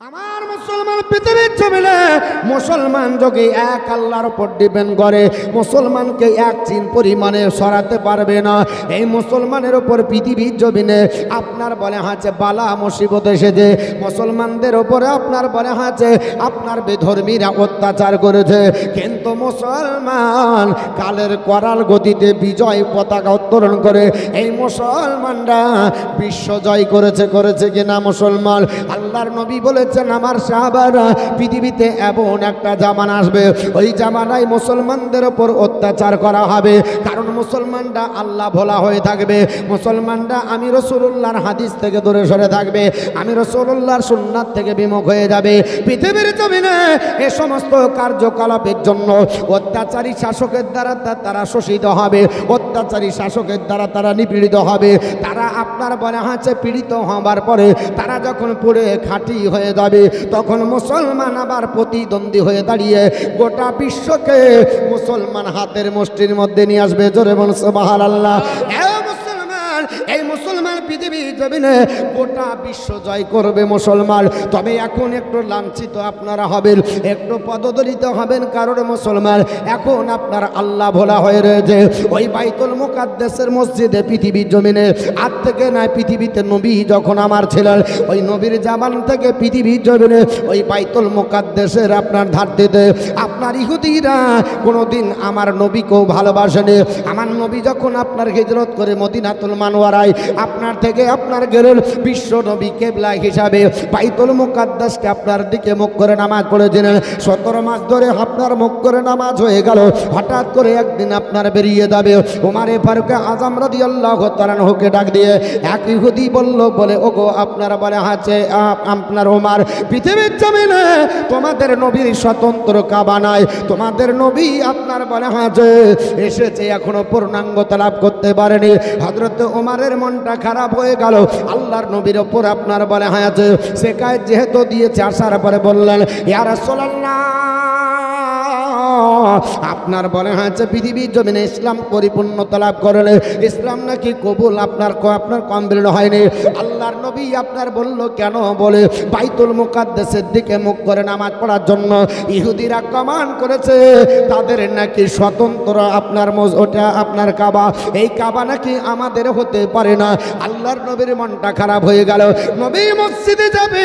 আমার মুসলমান পৃথিবীর জমিনে মুসলমান যদি এক আল্লাহর উপর ডিপেন্ড করে, মুসলমানকে এক চিন পরিমাণে সরাতে পারবে না। এই মুসলমানের উপর পৃথিবীর জমিনে আপনার বলে হাঁচে বালা মুসিবত এসেছে, মুসলমানদের উপরে আপনার বলে হাঁচে আপনার বেধর্মীরা অত্যাচার করেছে, কিন্তু মুসলমান কালের করাল গতিতে বিজয় পতাকা উত্তোলন করে এই মুসলমানরা বিশ্ব জয় করেছে কিনা মুসলমান? আল্লাহর নবী বলেছেন আমার সাহাবারা পৃথিবীতে এমন একটা জামানা আসবে, ওই জামানায় মুসলমানদের উপর অত্যাচার করা হবে, কারণ মুসলমানরা আল্লাহ ভোলা হয়ে থাকবে, মুসলমানরা আমি রাসূলুল্লাহর হাদিস থেকে দূরে সরে থাকবে, আমি রাসূলুল্লাহর সুন্নাত থেকে বিমুখ হয়ে যাবে। পৃথিবীর জমিনে এই সমস্ত কার্যকলাপের জন্য অত্যাচারী শাসকের দ্বারা তারা শোষিত হবে, অত্যাচারী শাসকের দ্বারা তারা নিপীড়িত হবে। তারা আপনার বলে হাঁচে পীড়িত হবার পরে তারা যখন পুড়ে খাঁটি হয়ে যাবে, তখন মুসলমান আবার প্রতিদ্বন্দ্বী হয়ে দাঁড়িয়ে গোটা বিশ্বকে মুসলমান হাতের মুষ্টির মধ্যে নিয়ে আসবে। জোরে বলুন সুবহানাল্লাহ। এই মুসলমান পৃথিবীর জমিনে গোটা বিশ্ব জয় করবে মুসলমান। তবে এখন একটু লাঞ্ছিত আপনারা হবেন, একটু পদদলিত হবেন, কারণ মুসলমান এখন আপনার আল্লাহ ভোলা হয়ে রয়েছে। ওই বাইতুল মুকাদ্দাসের মসজিদে পৃথিবীর জমিনে আজ থেকে নয়, পৃথিবীতে নবী যখন আমার ছিলেন ওই নবীর জামান থেকে পৃথিবীর জমিনে ওই বাইতুল মুকাদ্দাসের আপনার ধার দিতে আপনার ইহুদিরা কোনোদিন আমার নবীকেও ভালোবাসেনি। আমার নবী যখন আপনার হিজরত করে মদিনাতুল মানওয়ারায় আপনার থেকে আপনার গেলেন, বিশ্ব নবী কিবলা হিসাবে বাইতুল মুকাদ্দাসকে আপনার দিকে মুখ করে নামাজ পড়েছিলেন। 17 মাস ধরে আপনার মুখ করে নামাজ হয়ে গেল, হঠাৎ করে একদিন আপনার বেরিয়ে যাবে। ওমরে ফারুক আজম রাদিয়াল্লাহু তাআলা আনহুকে ডাক দিয়ে এক ইহুদি বলে ওগো আপনার বলে আছে আপনার ওমর, পৃথিবীর জমিনে তোমাদের নবীর স্বতন্ত্র কাবা নাই, তোমাদের নবী আপনার বলে আছে এসেছে এখনো পূর্ণাঙ্গতা লাভ করতে পারেনি। হযরত ওমরের মনটা খারাপ হয়ে গেল। আল্লাহর নবীর ওপর আপনার বলে হায়াতে শেখায় যেহেতু দিয়েছে, আসার পরে বললেন ইয়া রাসূলুল্লাহ, আপনার বলে হয়েছে পৃথিবীর জমিনে ইসলাম পরিপূর্ণতা লাভ করলে ইসলাম নাকি কবুল আপনার কমপ্লিট হয়নি। আল্লাহর নবী আপনার বলল কেন? বলে বাইতুল মুকাদ্দাসের দিকে মুখ করে নামাজ পড়ার জন্য ইহুদিরা কমান্ড করেছে, তাদের নাকি স্বতন্ত্র আপনার ওটা আপনার কাবা, এই কাবা নাকি আমাদের হতে পারে না। আল্লাহর নবীর মনটা খারাপ হয়ে গেল। নবী মসজিদে যাবে,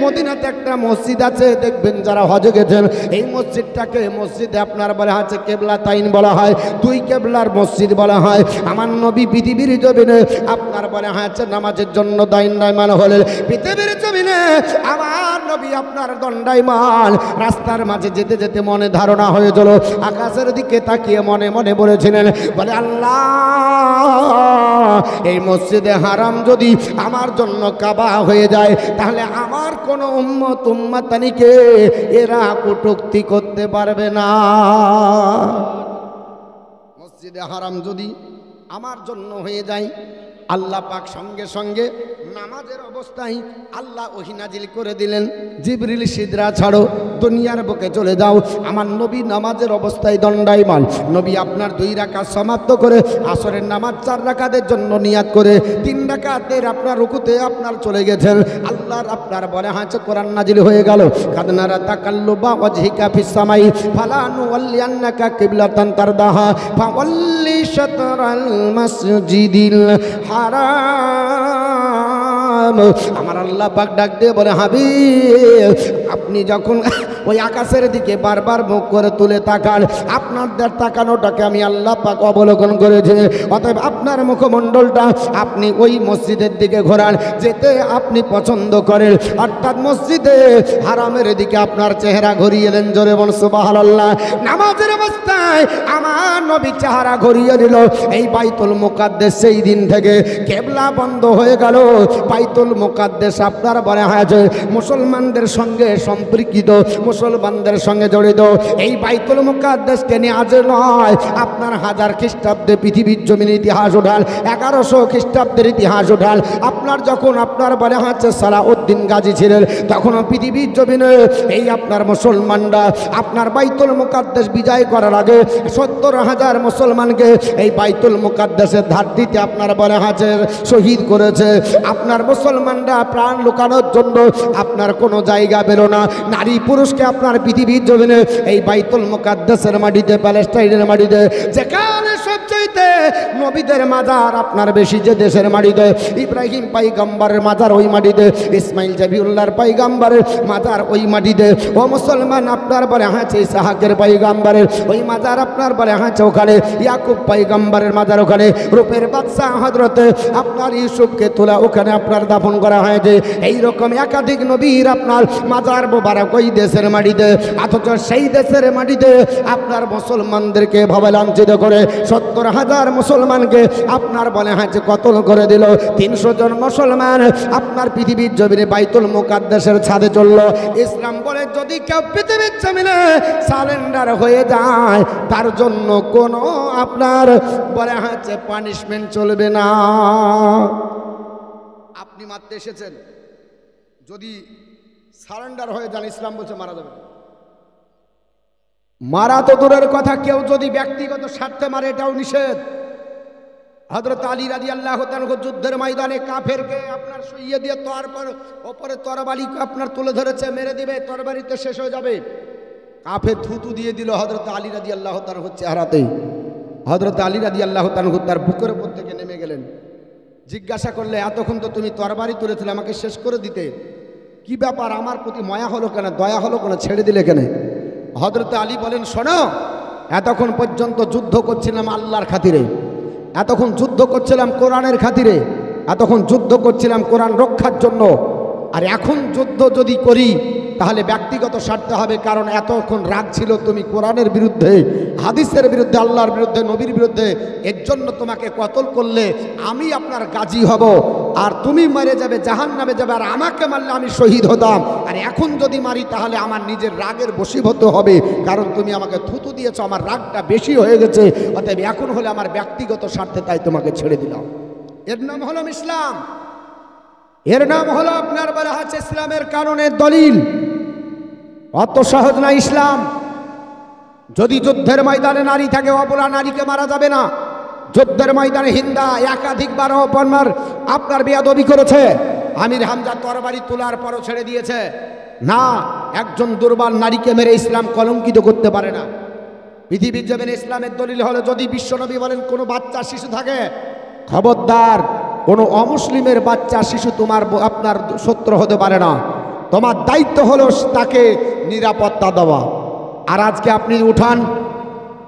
মদিনাতে একটা মসজিদ আছে দেখবেন যারা হজে গেছেন, এই মসজিদটাকে মসজিদে আপনার বলা আছে কেবলা তাইন বলা হয়, দুই কেবলার মসজিদ বলা হয়। আমার নবী পৃথিবীর জমিনে আপনার বলা হয়েছে নামাজের জন্য দণ্ডায়মান হলেন। পৃথিবীর জমিনে আমার নবী আপনার দণ্ডায়মান, রাস্তার মাঝে যেতে যেতে মনে ধারণা হয়ে গেল, আকাশের দিকে তাকিয়ে মনে মনে বলেছিলেন বলে আল্লাহ, এই মসজিদে হারাম যদি আমার জন্য কাবা হয়ে যায়, তাহলে আমার কোনো উম্মতানিকে এরা কটূক্তি করতে পারবে না। মসজিদে হারাম যদি আমার জন্য হয়ে যায়, আল্লাহ পাক সঙ্গে সঙ্গে নামাজের অবস্থায় আল্লাহ ওহী নাজিল করে দিলেন, জিবরিল সিদরা ছাড়ো, দুনিয়ার বুকে চলে যাও। আমার নবী নামাজের অবস্থায় দণ্ডায়মান। নবী আপনার 2 রাকাত সমাপ্ত করে আসরের নামাজ 4 রাকাতের জন্য নিয়াত করে 3 রাকাতের আপনার রুকুতে আপনার চলে গেছেন। আল্লাহর আপনার বলে হাঁচে কোরআন নাজিল হয়ে গেল, কাদনারা তাকাল্লুবা ওয়াজহিকা ফিস সামাই ফালানু ওয়াল্লিয়ান্নাকা কিবলাতান তারদাহা ফাওয়াল্লি শাতরাল মাসজিদিল হারাম। আমার আল্লাহ পাক ডাক দিয়ে বলে হাবিব, আপনি যখন ওই আকাশের দিকে বারবার মুখ করে তুলে তাকান, আপনাদের তাকানোটাকে আমি আল্লাহ পাক অবলোকন করেছি, অতএব আপনার মুখমণ্ডলটা আপনি ওই মসজিদের দিকে ঘোরান যেতে আপনি পছন্দ করেন, অর্থাৎ মসজিদে হারামের দিকে আপনার চেহারা ঘুরিয়ে এলেন। জোরে বলুন সুবহানাল্লাহ। নামাজের অবস্থায় আমার নবী চেহারা ঘুরিয়ে দিল। এই বাইতুল মুকাদ্দাস সেই দিন থেকে কেবলা বন্ধ হয়ে গেল। বাইতুল মুকাদ্দাস আপনার বলা হয়েছে মুসলমানদের সঙ্গে সম্পর্কিত, মুসলমানদের সঙ্গে জড়িত। এই বাইতুল মুকাদ্দাসকে নিয়ে আজ নয়, আপনার 1000 খ্রিস্টাব্দে পৃথিবীর জমিনের ইতিহাস উঠাল, 1100 খ্রিস্টাব্দের ইতিহাস উঠাল। আপনার যখন আপনার বলে হচ্ছে সালাউদ্দিন গাজী ছিলেন, তখন পৃথিবীর জমিনে এই আপনার মুসলমানরা আপনার বাইতুল মুকাদ্দাস বিজয় করার আগে 70,000 মুসলমানকে এই বাইতুল মুকাদ্দাসের ধারটিতে আপনার বলে হচ্ছে শহীদ করেছে। আপনার মুসলমানরা প্রাণ লুকানোর জন্য আপনার কোনো জায়গা পেল না। নারী পুরুষকে আপনার পৃথিবীর জমিনে এই বাইতুল মুকাদ্দাসের মাটিতে, প্যালেস্টাইনের মাটিতে, যেখানে সবচাইতে নবীদের মাজার আপনার বেশি, যে দেশের মাটিতে ইব্রাহিম পয়গম্বরের মাজার ওই মাটিতে, ইসমাইল জাবিউল্লাহর পয়গম্বরের মাজার ওই মাটিতে, ও মুসলমান আপনার বলে হাঁচে ইসহাকের পয়গম্বরের ওই মাজার আপনার বলে হাঁচে ওখানে, ইয়াকুব পয়গম্বরের মাজার ওখানে, রূপের বাদশাহ হযরতে আপনার ইউসুফকে তোলা ওখানে আপনার দাফন করা হয়েছে। এইরকম একাধিক নবীর আপনার মাজার মোবারক ওই দেশের মাটিতে, অথচ সেই দেশের মাটিতে আপনার মুসলমানদেরকে ভাবে লাঞ্ছিত করে 70,000 মুসলমানকে আপনার বলে হাঁচে কতল করে দিল। 300 জন মুসলমান আপনার পৃথিবীর জমিনে বাইতুল মুকাদ্দাসের ছাদে চলল। ইসলাম বলে যদি কেউ পৃথিবীর জমিনে সারেন্ডার হয়ে যায়, তার জন্য কোনো আপনার বলে হাঁচে পানিশমেন্ট চলবে না। আপনি মারতে এসেছেন, যদি সারেন্ডার হয়ে যান, ইসলাম বলছে মারা যাবে। মারা তো দূরের কথা, কেউ যদি ব্যক্তিগত স্বার্থে মারে এটাও নিষেধ। হযরত আলী রাদিয়াল্লাহু তাআলা যুদ্ধের ময়দানে কাফেরকে আপনার শুইয়ে দিয়ে তারপর ওপরে তরবারি আপনার তুলে ধরেছে, মেরে দিবে, তরবারিতে শেষ হয়ে যাবে। কাফের থুতু দিয়ে দিল হযরত আলী রাদিয়াল্লাহু তাআলার চেহারাতে। হযরত আলী রাদিয়াল্লাহু তাআলা তার বুকের উপর থেকে নেমে গেলেন। জিজ্ঞাসা করলে, এতক্ষণ তো তুমি তরবারি তুলেছিলে, আমাকে শেষ করে দিতে, কি ব্যাপার, আমার প্রতি মায়া হলো কেন, দয়া হলো কেন, ছেড়ে দিলে কেন? হযরত আলী বলেন, শোনো, এতক্ষণ পর্যন্ত যুদ্ধ করছিলাম আল্লাহর খাতিরে, এতক্ষণ যুদ্ধ করছিলাম কোরআনের খাতিরে, এতক্ষণ যুদ্ধ করছিলাম কোরআন রক্ষার জন্য। আর এখন যুদ্ধ যদি করি তাহলে ব্যক্তিগত স্বার্থে হবে, কারণ এতক্ষণ রাগ ছিল তুমি কোরআনের বিরুদ্ধে, হাদিসের বিরুদ্ধে, আল্লাহর বিরুদ্ধে, নবীর বিরুদ্ধে। এর জন্য তোমাকে কতল করলে আমি আপনার গাজী হব, আর তুমি মারে যাবে, জাহান্নামে যাবে, আর আমাকে মারলে আমি শহীদ হতাম। আর এখন যদি মারি তাহলে আমার নিজের রাগের বশীভূত হবে, কারণ তুমি আমাকে থুতু দিয়েছো, আমার রাগটা বেশি হয়ে গেছে, অতএব এখন হলে আমার ব্যক্তিগত স্বার্থে, তাই তোমাকে ছেড়ে দিলাম। এর নাম হলো ইসলাম, এর নাম হলো আপনার বলা হচ্ছে ইসলামের কারণের দলিল। অত সহজ না ইসলাম। যদি যুদ্ধের ময়দানে নারী থাকে, অবলা নারীকে মারা যাবে না। যুদ্ধের ময়দানে হিন্দা একাধিকবার আপনার বেয়াদবি করেছে, আমির হামজা তরবারি তোলার পরও ছেড়ে দিয়েছে না। একজন দুর্বল নারীকে মেরে ইসলাম কলঙ্কিত করতে পারে না। পৃথিবীর জমিনে ইসলামের দলিল হলো, যদি বিশ্বনবী বলেন কোনো বাচ্চা শিশু থাকে, খবরদার কোনো অমুসলিমের বাচ্চা শিশু তোমার আপনার শত্রু হতে পারে না। তোমার দায়িত্ব হলো তাকে নিরাপত্তা দেওয়া। আর আজকে আপনি উঠান,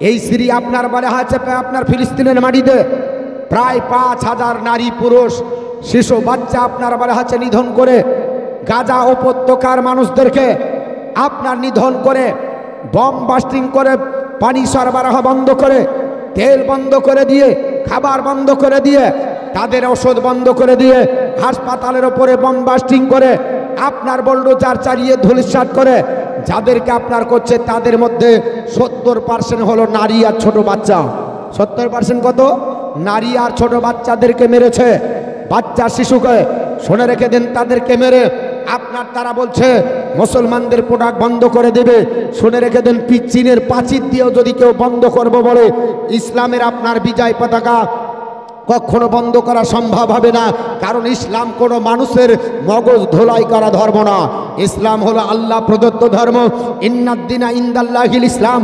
এই সিরিয়া আপনার বলা হয়েছে আপনার ফিলিস্তিনের মাটিতে প্রায় 5,000 নারী পুরুষ শিশু বাচ্চা আপনার বলা হচ্ছে নিধন করে, গাজা উপত্যকার মানুষদেরকে আপনার নিধন করে, বম বাস্টিং করে, পানি সরবরাহ বন্ধ করে, তেল বন্ধ করে দিয়ে, খাবার বন্ধ করে দিয়ে, তাদের ওষুধ বন্ধ করে দিয়ে, হাসপাতালের ওপরে বম বাস্টিং করে, আপনার বুলডোজার চালিয়ে ধূলিসাৎ করে, যাদেরকে আপনার করছে তাদের মধ্যে 70% হলো নারী আর ছোট বাচ্চা। 70% কত? নারী আর ছোট বাচ্চাদেরকে মেরেছে, বাচ্চা শিশুকে। শুনে রেখে দেন, তাদেরকে মেরে আপনার তারা বলছে মুসলমানদের প্রোডাক্ট বন্ধ করে দেবে। শুনে রেখে দেন, চীনের প্রাচীর দিয়েও যদি কেউ বন্ধ করবো বলে, ইসলামের আপনার বিজয় পতাকা কখনো বন্ধ করা সম্ভব হবে না, কারণ ইসলাম কোনো মানুষের মগজ ধোলাই করা ধর্ম না। ইসলাম হলো আল্লাহ প্রদত্ত ধর্ম। ইন্নাদ্দিনা ইনদাল্লাহিল ইসলাম,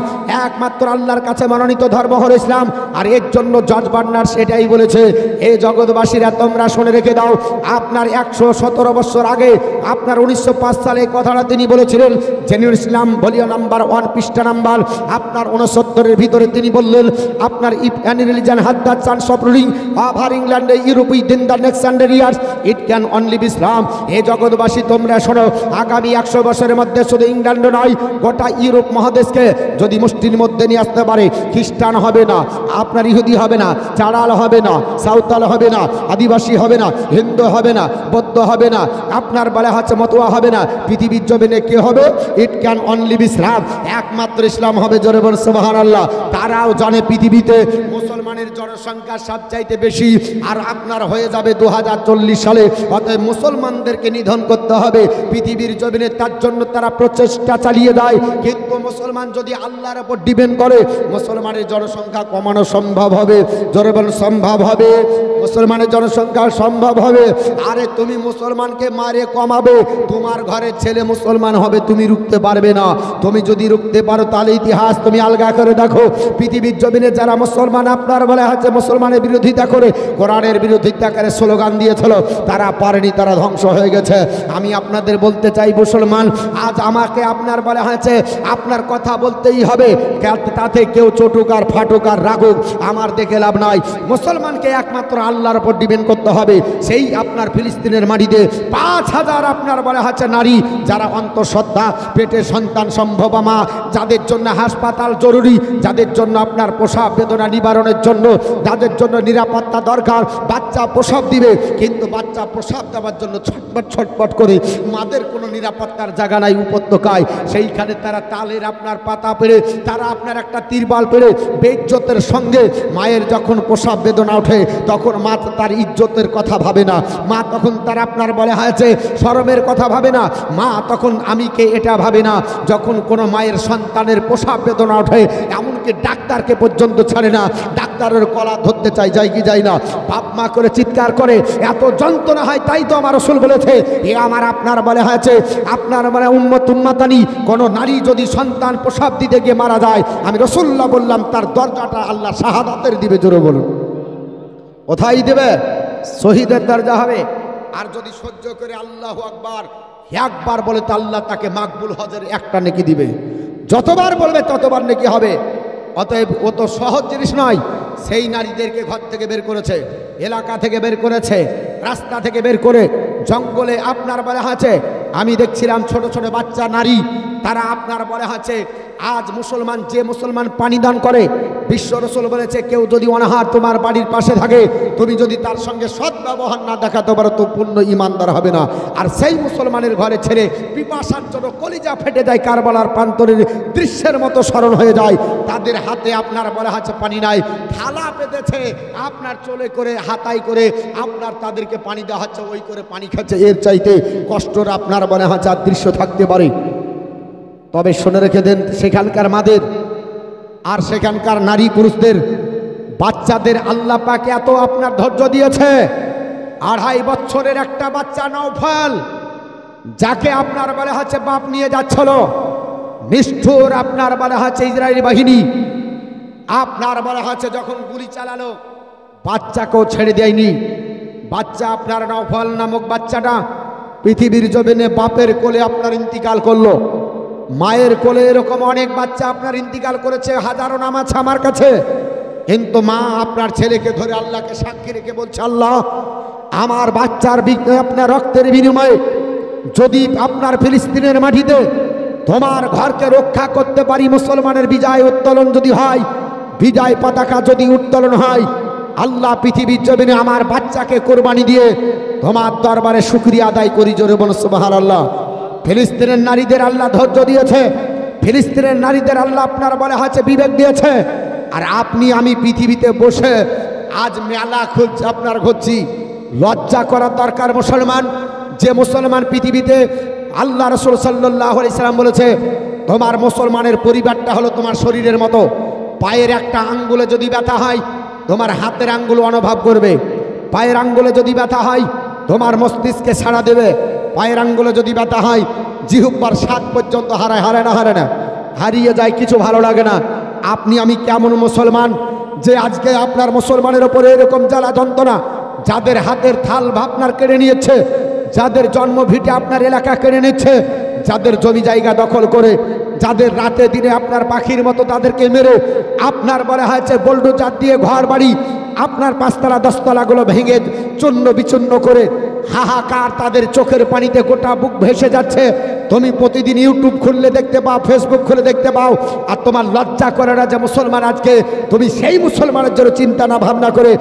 একমাত্র আল্লাহর কাছে মনোনীত ধর্ম হলো ইসলাম। আর এর জন্য জর্জ বার্নার্ড সেটাই বলেছে, হে জগৎবাসীরা তোমরা শুনে রেখে দাও, আপনার 117 বছর আগে আপনার 1905 সালে কথাটা তিনি বলেছিলেন। জেনুইন ইসলাম ভলিও নাম্বার 1 পৃষ্ঠা নাম্বার আপনার 69-এর ভিতরে তিনি বললেন, আপনার if any religion had the chance of ruling over ইংল্যান্ডে Europe within the next 100 years it can only be Islam. হে জগৎবাসী তোমরা শোনো, আগামী 100 বছরের মধ্যে শুধু ইংল্যান্ড নয়, গোটা ইউরোপ মহাদেশকে যদি মুষ্টির মধ্যে নিয়ে আসতে পারে, খ্রিস্টান হবে না, আপনার ইহুদি হবে না, চাড়াল হবে না, সাঁওতাল হবে না, আদিবাসী হবে না, হিন্দু হবে না, বৌদ্ধ হবে না, আপনার বলা হচ্ছে মতুয়া হবে না, পৃথিবীর জমিনে কে হবে? ইট ক্যান অনলি বি ইসলাম, একমাত্র ইসলাম হবে। জোরে বল সুবহানাল্লাহ। তারাও জানে পৃথিবীতে মুসলমানের জনসংখ্যা সবচাইতে বেশি, আর আপনার হয়ে যাবে 2040 সালে। অতএব মুসলমানদেরকে নিধন করতে হবে পৃথিবীর জমিনে, তার জন্য তারা প্রচেষ্টা চালিয়ে দেয়। কিন্তু মুসলমান যদি আল্লাহর উপর ডিপেন্ড করে, মুসলমানের জনসংখ্যা কমানো সম্ভব হবে। জোরে বল সম্ভব হবে, মুসলমানের জনসংখ্যা সম্ভব হবে। আরে তুমি মুসলমানকে মারে কমাবে, তোমার ঘরের ছেলে মুসলমান হবে, তুমি রুখতে পারবে না। তুমি যদি রুখতে পারো তাহলে ইতিহাস তুমি আলগা করে দেখো, পৃথিবীর জমিনে যারা মুসলমান আপনার বলে হচ্ছে মুসলমানের বিরোধিতা করে, কোরআনের বিরোধিতা করে স্লোগান দিয়েছিল, তারা পারেনি, তারা ধ্বংস হয়ে গেছে। আমি আপনাদের বলতে চাই মুসলমান, আজ আমাকে আপনার বলে হয়েছে আপনার কথা বলতেই হবে, তাতে কেউ চটুক আর ফাটুক আর রাগুক, আমার দেখে লাভ নাই। মুসলমানকে একমাত্র আল্লাহর উপর ডিপেন্ড করতে হবে। সেই আপনার ফিলিস্তিনের মাটিতে 5000 আপনার বলা হচ্ছে নারী যারা অন্তঃসত্ত্বা, পেটে সন্তান সম্ভব মা, যাদের জন্য হাসপাতাল জরুরি, যাদের জন্য আপনার প্রসব বেদনা নিবারণের জন্য, যাদের জন্য নিরাপত্তা দরকার, বাচ্চা প্রসব দিবে, কিন্তু বাচ্চা প্রসব দেওয়ার জন্য ছটপট ছটপট করে, মাদের কোনো নিরাপত্তার জায়গা নাই উপত্যকায়, সেইখানে তারা তালের আপনার পাতা পেড়ে, তারা আপনার একটা তিরবাল পেড়ে বেইজ্জতের সঙ্গে মায়ের যখন প্রসব বেদনা ওঠে, তখন মা তার ইজ্জতের কথা ভাবে না, মা তখন তার আপনার বলে হয়েছে শরমের কথা ভাবে না, মা তখন আমি কে এটা ভাবে না। যখন কোনো মায়ের সন্তানের প্রসব বেদনা ওঠে, এমনকি ডাক্তারকে পর্যন্ত ছাড়ে না, ডাক্তারের কলা ধরতে চাই, যাই কি যাই না, বাপ মা করে চিৎকার করে, এত যন্ত্রণা হয়। তাই তো আমার রাসূল বলেছে, এ আমার আপনার বলে হয়েছে আপনার মানে উম্মতানি, কোনো নারী যদি সন্তান প্রসব দিতে গিয়ে মারা যায়, আমি রাসূলুল্লাহ বললাম তার দরজাটা আল্লাহ শাহাদাতের দিবে। জোরে বলুন, কোথায় দেবে? শহীদের দরজা হবে। আর যদি সহ্য করে আল্লাহু আকবার একবার বলে তো আল্লাহ তাকে মাকবুল হজের একটা নেকি দিবে, যতবার বলবে ততবার নেকি হবে। অতএব ও তো সহজ জিনিস নয়। সেই নারীদেরকে ঘর থেকে বের করেছে, এলাকা থেকে বের করেছে, রাস্তা থেকে বের করে জঙ্গলে আপনার বলা আছে। আমি দেখছিলাম ছোট ছোট বাচ্চা নারী, তারা আপনার বলা আছে আজ মুসলমান, যে মুসলমান পানি দান করে, বিশ্ব রাসূল বলেছে কেউ যদি অনাহার তোমার বাড়ির পাশে থাকে, তুমি যদি তার সঙ্গে সৎ ব্যবহার না দেখাতে পারো তো পূর্ণ ইমানদার হবে না। আর সেই মুসলমানের ঘরে ছেড়ে পিপাসার জন্য কলিজা ফেটে যায়, কারবালার প্রান্তরের দৃশ্যের মতো স্মরণ হয়ে যায়। তাদের হাতে আপনার বলা আছে পানি নাই, থালা পেতেছে আপনার চলে করে হাতাই করে আপনার তাদেরকে পানি দেওয়া হচ্ছে, ওই করে পানি খাচ্ছে। এর চাইতে কষ্টর আপনার বলা আছে আর দৃশ্য থাকতে পারে? তবে শুনে রেখে দেন, সেখানকার মাদের আর সেখানকার নারী পুরুষদের বাচ্চাদের আল্লাহ পাক এত আপনার ধৈর্য দিয়েছে। 2.5 বছরের একটা বাচ্চা নওফল, যাকে আপনার বলা হচ্ছে বাপ নিয়ে যাচ্ছিল, নিষ্ঠুর আপনার বলা হচ্ছে ইসরায়েলি বাহিনী আপনার বলা হচ্ছে যখন গুলি চালালো, বাচ্চাকেও ছেড়ে দেয়নি। বাচ্চা আপনার নওফল নামক বাচ্চাটা পৃথিবীর জমিনে বাপের কোলে আপনার ইন্তিকাল করলো। মায়ের কোলে এরকম অনেক বাচ্চা আপনার ইন্তিকাল করেছে, হাজারো নাম আছে আমার কাছে। কিন্তু মা আপনার ছেলেকে ধরে আল্লাহকে সাক্ষী রেখে বলছে, আল্লাহ আমার বাচ্চার আপনার রক্তের বিনিময়ে যদি আপনার ফিলিস্তিনের মাটিতে তোমার ঘরকে রক্ষা করতে পারি, মুসলমানের বিজয় উত্তোলন যদি হয়, বিজয় পতাকা যদি উত্তোলন হয়, আল্লাহ পৃথিবীর জমিনে আমার বাচ্চাকে কোরবানি দিয়ে তোমার দরবারে শুকরিয়া আদায় করি। জোরে বলো সুবহানাল্লাহ। ফিলিস্তিনের নারীদের আল্লাহ ধৈর্য দিয়েছে, ফিলিস্তিনের নারীদের আল্লাহ আপনার বলে হচ্ছে বিবেক দিয়েছে। আর আপনি আমি পৃথিবীতে বসে আজ মেলা খুঁজছি, আপনার খুঁজছি। লজ্জা করার দরকার মুসলমান। যে মুসলমান পৃথিবীতে আল্লাহ রাসূল সাল্লাল্লাহু আলাইহি সাল্লাম বলেছে, তোমার মুসলমানের পরিবারটা হলো তোমার শরীরের মতো। পায়ের একটা আঙ্গুলে যদি ব্যথা হয়, তোমার হাতের আঙ্গুল অনুভব করবে। পায়ের আঙ্গুলে যদি ব্যথা হয়, তোমার মস্তিষ্কে সাড়া দেবে। পায়ের আঙ্গুলে যদি ব্যথা হয়, জিহ্বার স্বাদ পর্যন্ত হারায় না, হারিয়ে যায়, কিছু ভালো লাগে না। আপনি আমি কেমন মুসলমান যে আজকে আপনার মুসলমানের ওপরে এরকম জ্বালা যন্ত্রণা, যাদের হাতের থাল আপনার কেড়ে নিয়েছে, যাদের জন্মভিটে আপনার এলাকা কেড়ে নিচ্ছে, যাদের জমি জায়গা দখল করে, যাদের রাতে দিনে আপনার পাখির মতো তাদেরকে মেরে আপনার বলা হয়েছে বোল্ডোজার দিয়ে ঘর বাড়ি আপনার 5 তলা 10 তলাগুলো ভেঙে চূর্ণ বিচূর্ণ করে হাহাকার, তাদের চোখের পানিতে গোটা বুক ভেসে যাচ্ছে। তুমি প্রতিদিন ইউটিউব খুললে দেখতে পাও, ফেসবুক খুলে দেখতে পাও, আর তোমার লজ্জা করে না যে মুসলমান আজকে তুমি সেই মুসলমানের জন্য চিন্তা না ভাবনা করে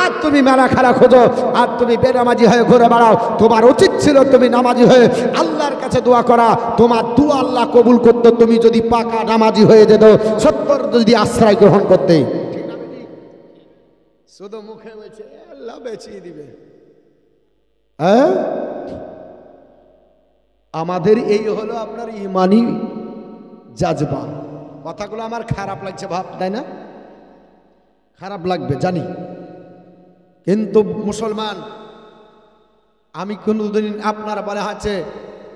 আর তুমি মেলা খেলা খোঁজো, আর তুমি বেনামাজি হয়ে ঘুরে বেড়াও। তোমার উচিত ছিল তুমি নামাজি হয়ে আল্লাহর কাছে দোয়া করা, তোমার দোয়া আল্লাহ কবুল করতো তুমি যদি পাকা নামাজি হয়ে যেত, সত্তর যদি আশ্রয় গ্রহণ করতে। শুধু মুখে বলছে আল্লাহ বেঁচিয়ে দিবে। হ্যাঁ, আমাদের এই হলো আপনার ইমানি জাজবা। কথাগুলো আমার খারাপ লাগছে ভাব, তাই না? খারাপ লাগবে জানি, কিন্তু মুসলমান আমি কোনোদিন আপনার বলা আছে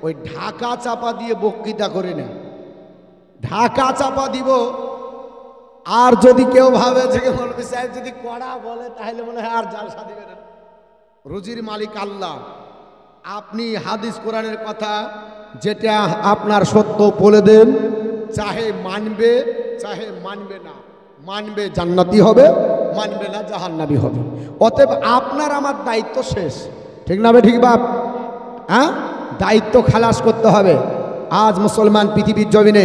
ওই ঢাকা চাপা দিয়ে বক্তৃতা করে না, ঢাকা চাপা দিব। আর যদি কেউ ভাবে যে মৌলভী সাহেব যদি কড়া বলে তাহলে মনে হয় আর জালসা দিবে না। রুজির মালিক আল্লাহ। আপনি হাদিস কোরআনের কথা যেটা আপনার সত্য বলে দেন, চাহে মানবে চাহে মানবে না, মানবে জান্নাতি হবে, মানবে না জাহান্নামী হবে। অতএব আপনার আমার দায়িত্ব শেষ, ঠিক না? ঠিক বাপ, হ্যাঁ, দায়িত্ব খালাস করতে হবে। আজ মুসলমান পৃথিবীর জমিনে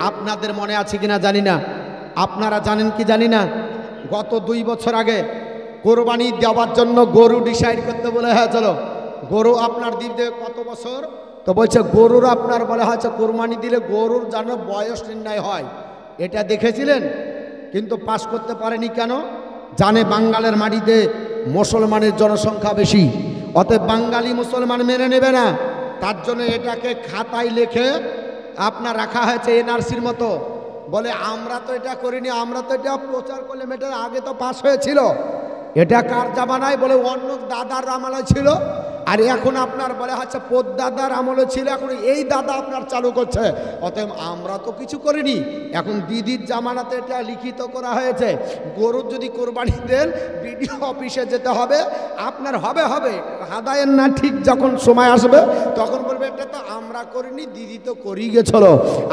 আপনাদের মনে আছে কিনা জানি না, আপনারা জানেন কি জানি না, গত 2 বছর আগে কোরবানি দেওয়ার জন্য গরু ডিসাইড করতে বলে হয়েছিল। গরু আপনার দিতে কত বছর, তো বলছে গরুর আপনার বলা হয়েছে কোরবানি দিলে গরুর যেন বয়স নির্ণয় হয়। এটা দেখেছিলেন, কিন্তু পাশ করতে পারেনি কেন? জানে বাঙালের মাটিতে মুসলমানের জনসংখ্যা বেশি, অতএব বাঙালি মুসলমান মেনে নেবে না। তার জন্য এটাকে খাতায় লিখে আপনার রাখা হয়েছে এনআরসির মতো। বলে আমরা তো এটা করিনি, আমরা তো এটা প্রচার করলে মেটার আগে তো পাস হয়েছিল। এটা কার জামানায়? বলে অন্য দাদার আমলে ছিল, আর এখন আপনার বলে হচ্ছে পোদ্দাদার আমলে ছিল, এখন এই দাদা আপনার চালু করছে। অতএব আমরা তো কিছু করিনি, এখন দিদির জামানাতে এটা লিখিত করা হয়েছে। গরুর যদি কোরবানি দেন বিডিও অফিসে যেতে হবে, আপনার হবে হবে হাদায়ের না, ঠিক যখন সময় আসবে তখন বলবে এটা তো আমরা করিনি, দিদি তো করেই গেছিল।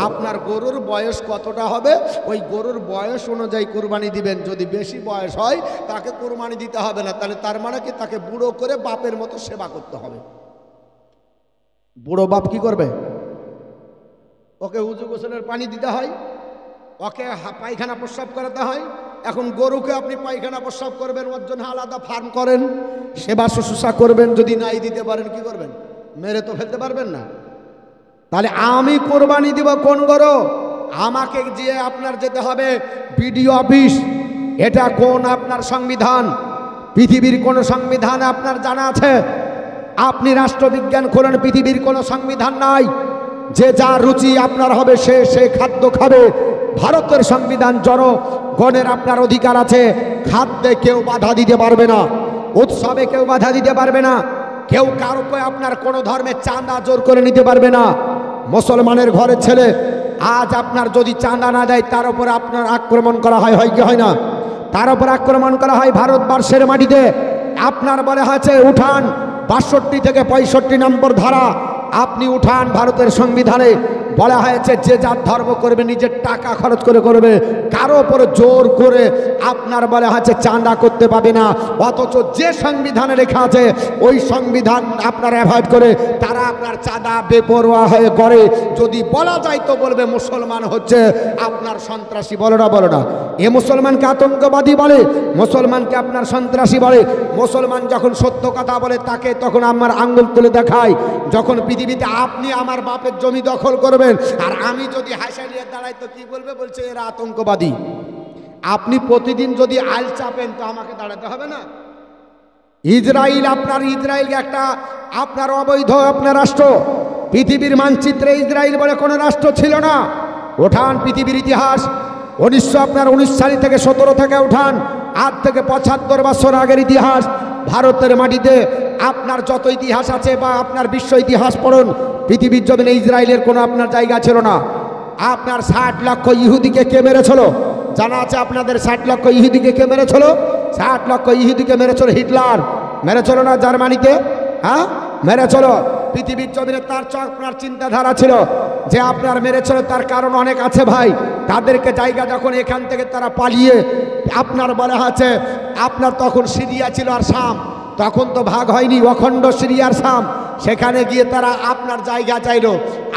আপনার গরুর বয়স কতটা হবে ওই গরুর বয়স অনুযায়ী কোরবানি দিবেন। যদি বেশি বয়স হয় তাকে কোরবানি দিতে হবে না, তাহলে তার মানে কি তাকে বুড়ো করে বাপের মতো সেবা করতে হবে। বুড়ো বাপ কি করবে? ওকে উজু গোসলের পানি দিতে হয়, ওকে পায়খানা প্রস্রাব করাতে হয়। এখন গরুকে আপনি পায়খানা প্রস্রাব করবেন, ওর জন্য আলাদা ফার্ম করেন, সেবা শুশ্রূষা করবেন। যদি নাই দিতে পারেন কি করবেন? মেরে তো ফেলতে পারবেন না। তাহলে আমি কোরবানি দিব কোন গরু? আমাকে যে আপনার যেতে হবে বিডিও অফিস। এটা কোন আপনার সংবিধান? পৃথিবীর কোন সংবিধান আপনার জানা আছে? আপনি রাষ্ট্রবিজ্ঞান খোলেন, পৃথিবীর কোনো সংবিধান নাই। যে যা রুচি আপনার হবে সে খাদ্য খাবে। ভারতের সংবিধান জনগণের আপনার অধিকার আছে, খাদ্যে কেউ বাধা দিতে পারবে না, উৎসবে কেউ বাধা দিতে পারবে না, কেউ কারো আপনার কোনো ধর্মের চাঁদা জোর করে নিতে পারবে না। মুসলমানের ঘরের ছেলে আজ আপনার যদি চাঁদা না দেয় তার উপরে আপনার আক্রমণ করা হয়, হয় কি হয় না? তার উপর আক্রমণ করা হয়। ভারতবর্ষের মাটিতে আপনার বলা হয়েছে উঠান ৬২ থেকে ৬৫ নম্বর ধারা আপনি উঠান। ভারতের সংবিধানে বলা হয়েছে যে যার ধর্ম করবে নিজের টাকা খরচ করে করবে, কারো উপরে জোর করে আপনার বলা হয়েছে চাঁদা করতে পাবে না। অথচ যে সংবিধানে লেখা আছে ওই সংবিধান আপনার অ্যাভয়েড করে তারা আপনার চাঁদা বেপরোয়া হয়ে করে। যদি বলা যায় তো বলবে মুসলমান হচ্ছে আপনার সন্ত্রাসী। বলো না বলো না? এ মুসলমানকে আতঙ্কবাদী বলে, মুসলমানকে আপনার সন্ত্রাসী বলে। মুসলমান যখন সত্য কথা বলে তাকে তখন আমার আঙ্গুল তুলে দেখায়। যখন পৃথিবীতে আপনি আমার বাপের জমি দখল করবেন আর আমি যদি হাসা নিয়ে দাঁড়াই তো কি বলবে? বলছে এরা আতঙ্কবাদী। আপনি প্রতিদিন যদি আইল চাপেন তো আমাকে দাঁড়াতে হবে না? ইসরায়েল ইসরায়েল একটা আপনার অবৈধ আপনার রাষ্ট্র। পৃথিবীর মানচিত্রে ইসরায়েল বলে কোনো রাষ্ট্র ছিল না। ওঠান পৃথিবীর ইতিহাস 1919 সাল থেকে 17 থেকে উঠান, আজ থেকে 75 বছর আগের ইতিহাস। ভারতের মাটিতে আপনার যত ইতিহাস আছে বা আপনার বিশ্ব ইতিহাস পড়ুন, পৃথিবীর জমিনে ইসরায়েলের কোনো আপনার জায়গা ছিল না। আপনার 60 লক্ষ ইহুদিকে কে মেরেছিল জানা আছে আপনাদের? 60 লক্ষ ইহুদিকে কে মেরেছিল? 60 লক্ষ ইহুদিকে মেরেছিল হিটলার। মেরেছিল না জার্মানিতে? হ্যাঁ মেরেছিল। পৃথিবীর জমিনে তার আপনার চিন্তাধারা ছিল যে আপনার মেরেছিল, তার কারণ অনেক আছে ভাই। তাদেরকে জায়গা যখন এখান থেকে তারা পালিয়ে আপনার বলা আছে, আপনার তখন সিরিয়া ছিল আর শাম, তখন তো ভাগ হয়নি, অখণ্ড সিরিয়ার শাম, সেখানে গিয়ে তারা আপনার জায়গা চাইলো।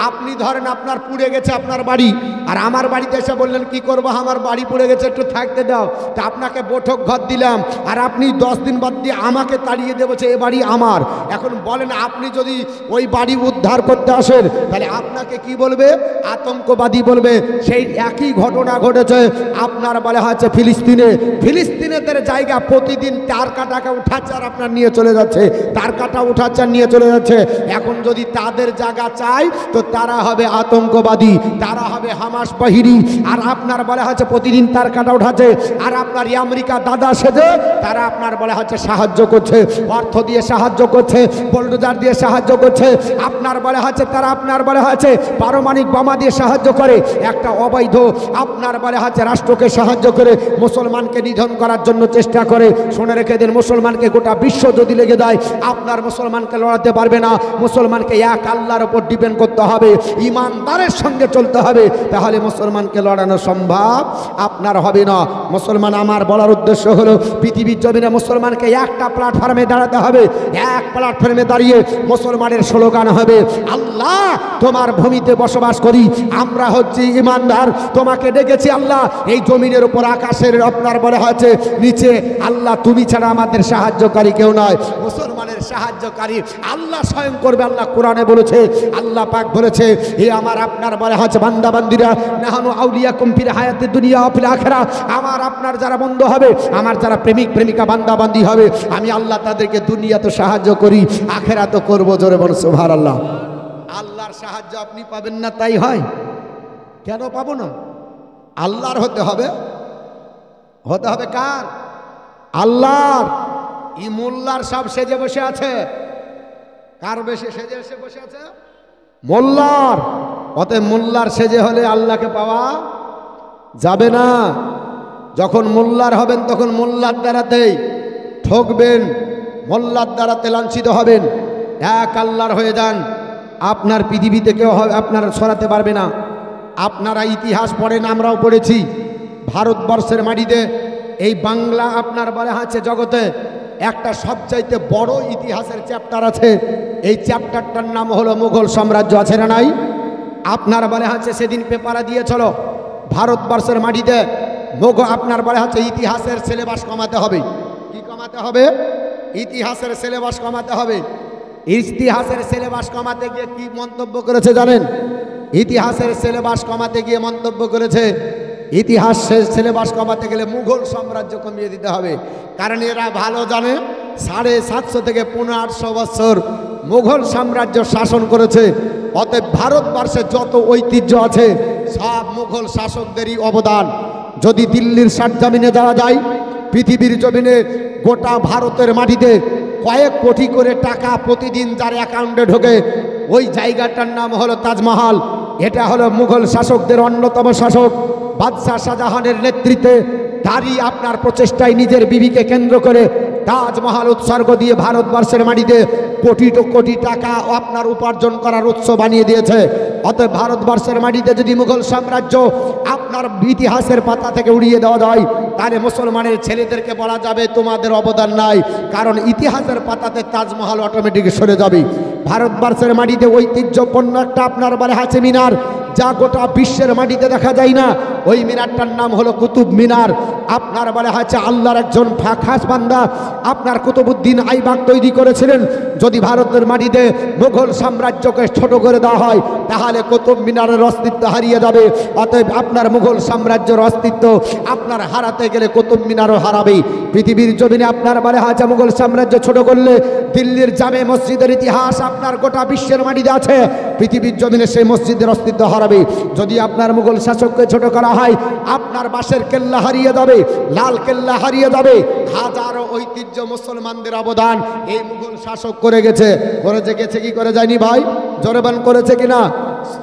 আপনি ধরেন আপনার পুড়ে গেছে আপনার বাড়ি, আর আমার বাড়িতে এসে বললেন কি করবো, আমার বাড়ি পুড়ে গেছে একটু থাকতে দাও, তা আপনাকে বৈঠক ঘর দিলাম, আর আপনি 10 দিন বাদ দিয়ে আমাকে তাড়িয়ে দেবো এ বাড়ি আমার। এখন বলেন আপনি যদি ওই বাড়ি উদ্ধার করতে আসেন তাহলে আপনাকে কি বলবে? আতঙ্কবাদী বলবে। সেই একই ঘটনা ঘটেছে আপনার বলা হচ্ছে ফিলিস্তিনে। ফিলিস্তিনেদের জায়গা প্রতিদিন তার কাটাকে উঠাচ্ছে আর আপনার নিয়ে চলে যাচ্ছে, তার কাটা উঠাচ্ছে আর নিয়ে চলে যাচ্ছে। এখন যদি তাদের জায়গা চাই তো তারা হবে আতঙ্কবাদী, তারা হবে হামাস বাহিনী। আর আপনার বলা হচ্ছে প্রতিদিন তার কাটা উঠাচ্ছে, আর আপনার আমেরিকা দাদা সেজে তারা আপনার বলা হচ্ছে সাহায্য করছে, অর্থ দিয়ে সাহায্য করছে, বুলডোজার দিয়ে সাহায্য করছে। আপনার বলা হচ্ছে তারা আপনার বলা হচ্ছে পারমাণবিক বোমা দিয়ে সাহায্য করে, একটা অবৈধ আপনার বলা হচ্ছে রাষ্ট্রকে সাহায্য করে মুসলমানকে নিধন করার জন্য চেষ্টা করে। শুনে রেখে দিন, মুসলমানকে গোটা বিশ্ব যদি লেগে দেয় আপনার মুসলমানকে লড়াতে পারবে না। মুসলমানকে এক আল্লাহর উপর ডিপেন্ড করতে হবে, ইমানদারের সঙ্গে চলতে হবে, তাহলে মুসলমানকে লড়ানো সম্ভব আপনার হবে না। মুসলমান আমার বলার উদ্দেশ্য হলো পৃথিবীর জমিনে মুসলমানকে একটা প্ল্যাটফর্মে দাঁড়াতে হবে। এক প্ল্যাটফর্মে দাঁড়িয়ে মুসলমানের স্লোগান হবে আল্লাহ তোমার ভূমিতে বসবাস করি, আমরা হচ্ছি ইমানদার, তোমাকে ডেকেছি আল্লাহ, এই জমিনের উপর আকাশের আপনার বলা হয়েছে নিচে আল্লাহ তুমি ছাড়া আমাদের সাহায্যকারী কেউ নয়। মুসলমানের সাহায্যকারী আল্লাহ স্বয়ং করবে। আল্লাহ কোরআনে বলেছে, আল্লাহ পাক বলেছে, এ আমার আপনার বলা হচ্ছে বান্দা বান্দিরা নাহানু আউলিয়াকুম ফিল হায়াতিদ দুনিয়া ওয়া ফিল আখিরাহ, আমার আপনার যারা বন্ধু হবে, আমার যারা প্রেমিক প্রেমিকা বান্দা বান্দি হবে, আমি আল্লাহ তাদেরকে দুনিয়াতে সাহায্য করি, আখিরাতও করব। জোরে বলুন সুবহানাল্লাহ। আল্লাহর সাহায্য আপনি পাবেন না তাই হয়? কেন পাবো না? আল্লাহর হতে হবে। হতে হবে কার? আল্লাহর। ই মোল্লার সব সেজে বসে আছে, কার বেশে সেজে এসে বসে আছে? মোল্লার। অতএব মোল্লার সেজে হলে আল্লাহকে পাওয়া যাবে না। যখন মোল্লার হবেন তখন মোল্লার দ্বারাতেই ঠকবেন, মোল্লার দ্বারাতে লাঞ্ছিত হবেন। এক আল্লাহর হয়ে যান, আপনার পৃথিবীতে কেউ আপনার সরাতে পারবে না। আপনারা ইতিহাস পড়েন, আমরাও পড়েছি। ভারতবর্ষের মাটিতে এই বাংলা আপনার বলা আছে জগতে একটা সবচাইতে বড় ইতিহাসের চ্যাপ্টার আছে। এই চ্যাপ্টারটার নাম হলো মুঘল সাম্রাজ্য। আছে না নাই? আপনার বলা হচ্ছে সেদিন পেপারে দিয়েছিল ভারতবর্ষের মাটিতে আপনার বলা হচ্ছে ইতিহাসের সিলেবাস কমাতে হবে। কি কমাতে হবে? ইতিহাসের সিলেবাস কমাতে হবে। ইতিহাসের সিলেবাস কমাতে গিয়ে কি মন্তব্য করেছে জানেন? ইতিহাসের সিলেবাস কমাতে গিয়ে মন্তব্য করেছে ইতিহাসের সিলেবাস কমাতে গেলে মুঘল সাম্রাজ্য কমিয়ে দিতে হবে। কারণ এরা ভালো জানে 750 থেকে 1500 বছর মুঘল সাম্রাজ্য শাসন করেছে। অতএব ভারতবর্ষে যত ঐতিহ্য আছে সব মুঘল শাসকদেরই অবদান। যদি দিল্লির সরজমিনে যাওয়া যায়, পৃথিবীর জমিনে গোটা ভারতের মাটিতে কয়েক কোটি করে টাকা প্রতিদিন যার অ্যাকাউন্টে ঢোকে, ওই জায়গাটার নাম হলো তাজমহল। এটা হলো মুঘল শাসকদের অন্যতম শাসক বাদশাহ শাহজাহানের নেতৃত্বে তারই আপনার প্রচেষ্টায় নিজের বিবিকে কেন্দ্র করে তাজমহল উৎসর্গ দিয়ে ভারতবর্ষের মাটিতে কোটি কোটি টাকা আপনার উপার্জন করার উৎস বানিয়ে দিয়েছে। অতএব ভারতবর্ষের মাটিতে যদি মুঘল সাম্রাজ্য আপনার ইতিহাসের পাতা থেকে উড়িয়ে দেওয়া যায়, তাহলে মুসলমানের ছেলেদেরকে বলা যাবে তোমাদের অবদান নাই, কারণ ইতিহাসের পাতাতে তাজমহল অটোমেটিক সরে যাবে। ভারতবর্ষের মাটিতে ঐতিহ্যপূর্ণ একটা আপনার বলা আছে মিনার, যা গোটা বিশ্বের মাটিতে দেখা যায় না। ওই মিনারটার নাম হলো কুতুব মিনার। আপনার বলা হচ্ছে আল্লাহর একজন খাস বান্দা আপনার কুতুবউদ্দিন আইবাক তৈরি করেছিলেন। যদি ভারতের মাটিতে মুঘল সাম্রাজ্যকে ছোট করে দেওয়া হয় তাহলে কুতুব মিনারের অস্তিত্ব হারিয়ে যাবে। অতএব আপনার মুঘল সাম্রাজ্যের অস্তিত্ব আপনার হারাতে গেলে কুতুব মিনারও হারাবে। পৃথিবীর জমিনে আপনার বলা হচ্ছে মুঘল সাম্রাজ্য ছোট করলে দিল্লির জামে মসজিদের ইতিহাস আপনার গোটা বিশ্বের মাটিতে আছে, পৃথিবীর জমিনে সেই মসজিদের অস্তিত্ব হারাবে। যদি আপনার মুঘল শাসককে ছোট করা হয় আপনার বাঁশের কেল্লা হারিয়ে যাবে, লাল কেল্লা হারিয়ে যাবে। হাজারো ঐতিহ্য মুসলমানদের অবদান এই মুঘল শাসক করে গেছে। গেছে কি করে যায়নি ভাই? জোরেবান করেছে কিনা?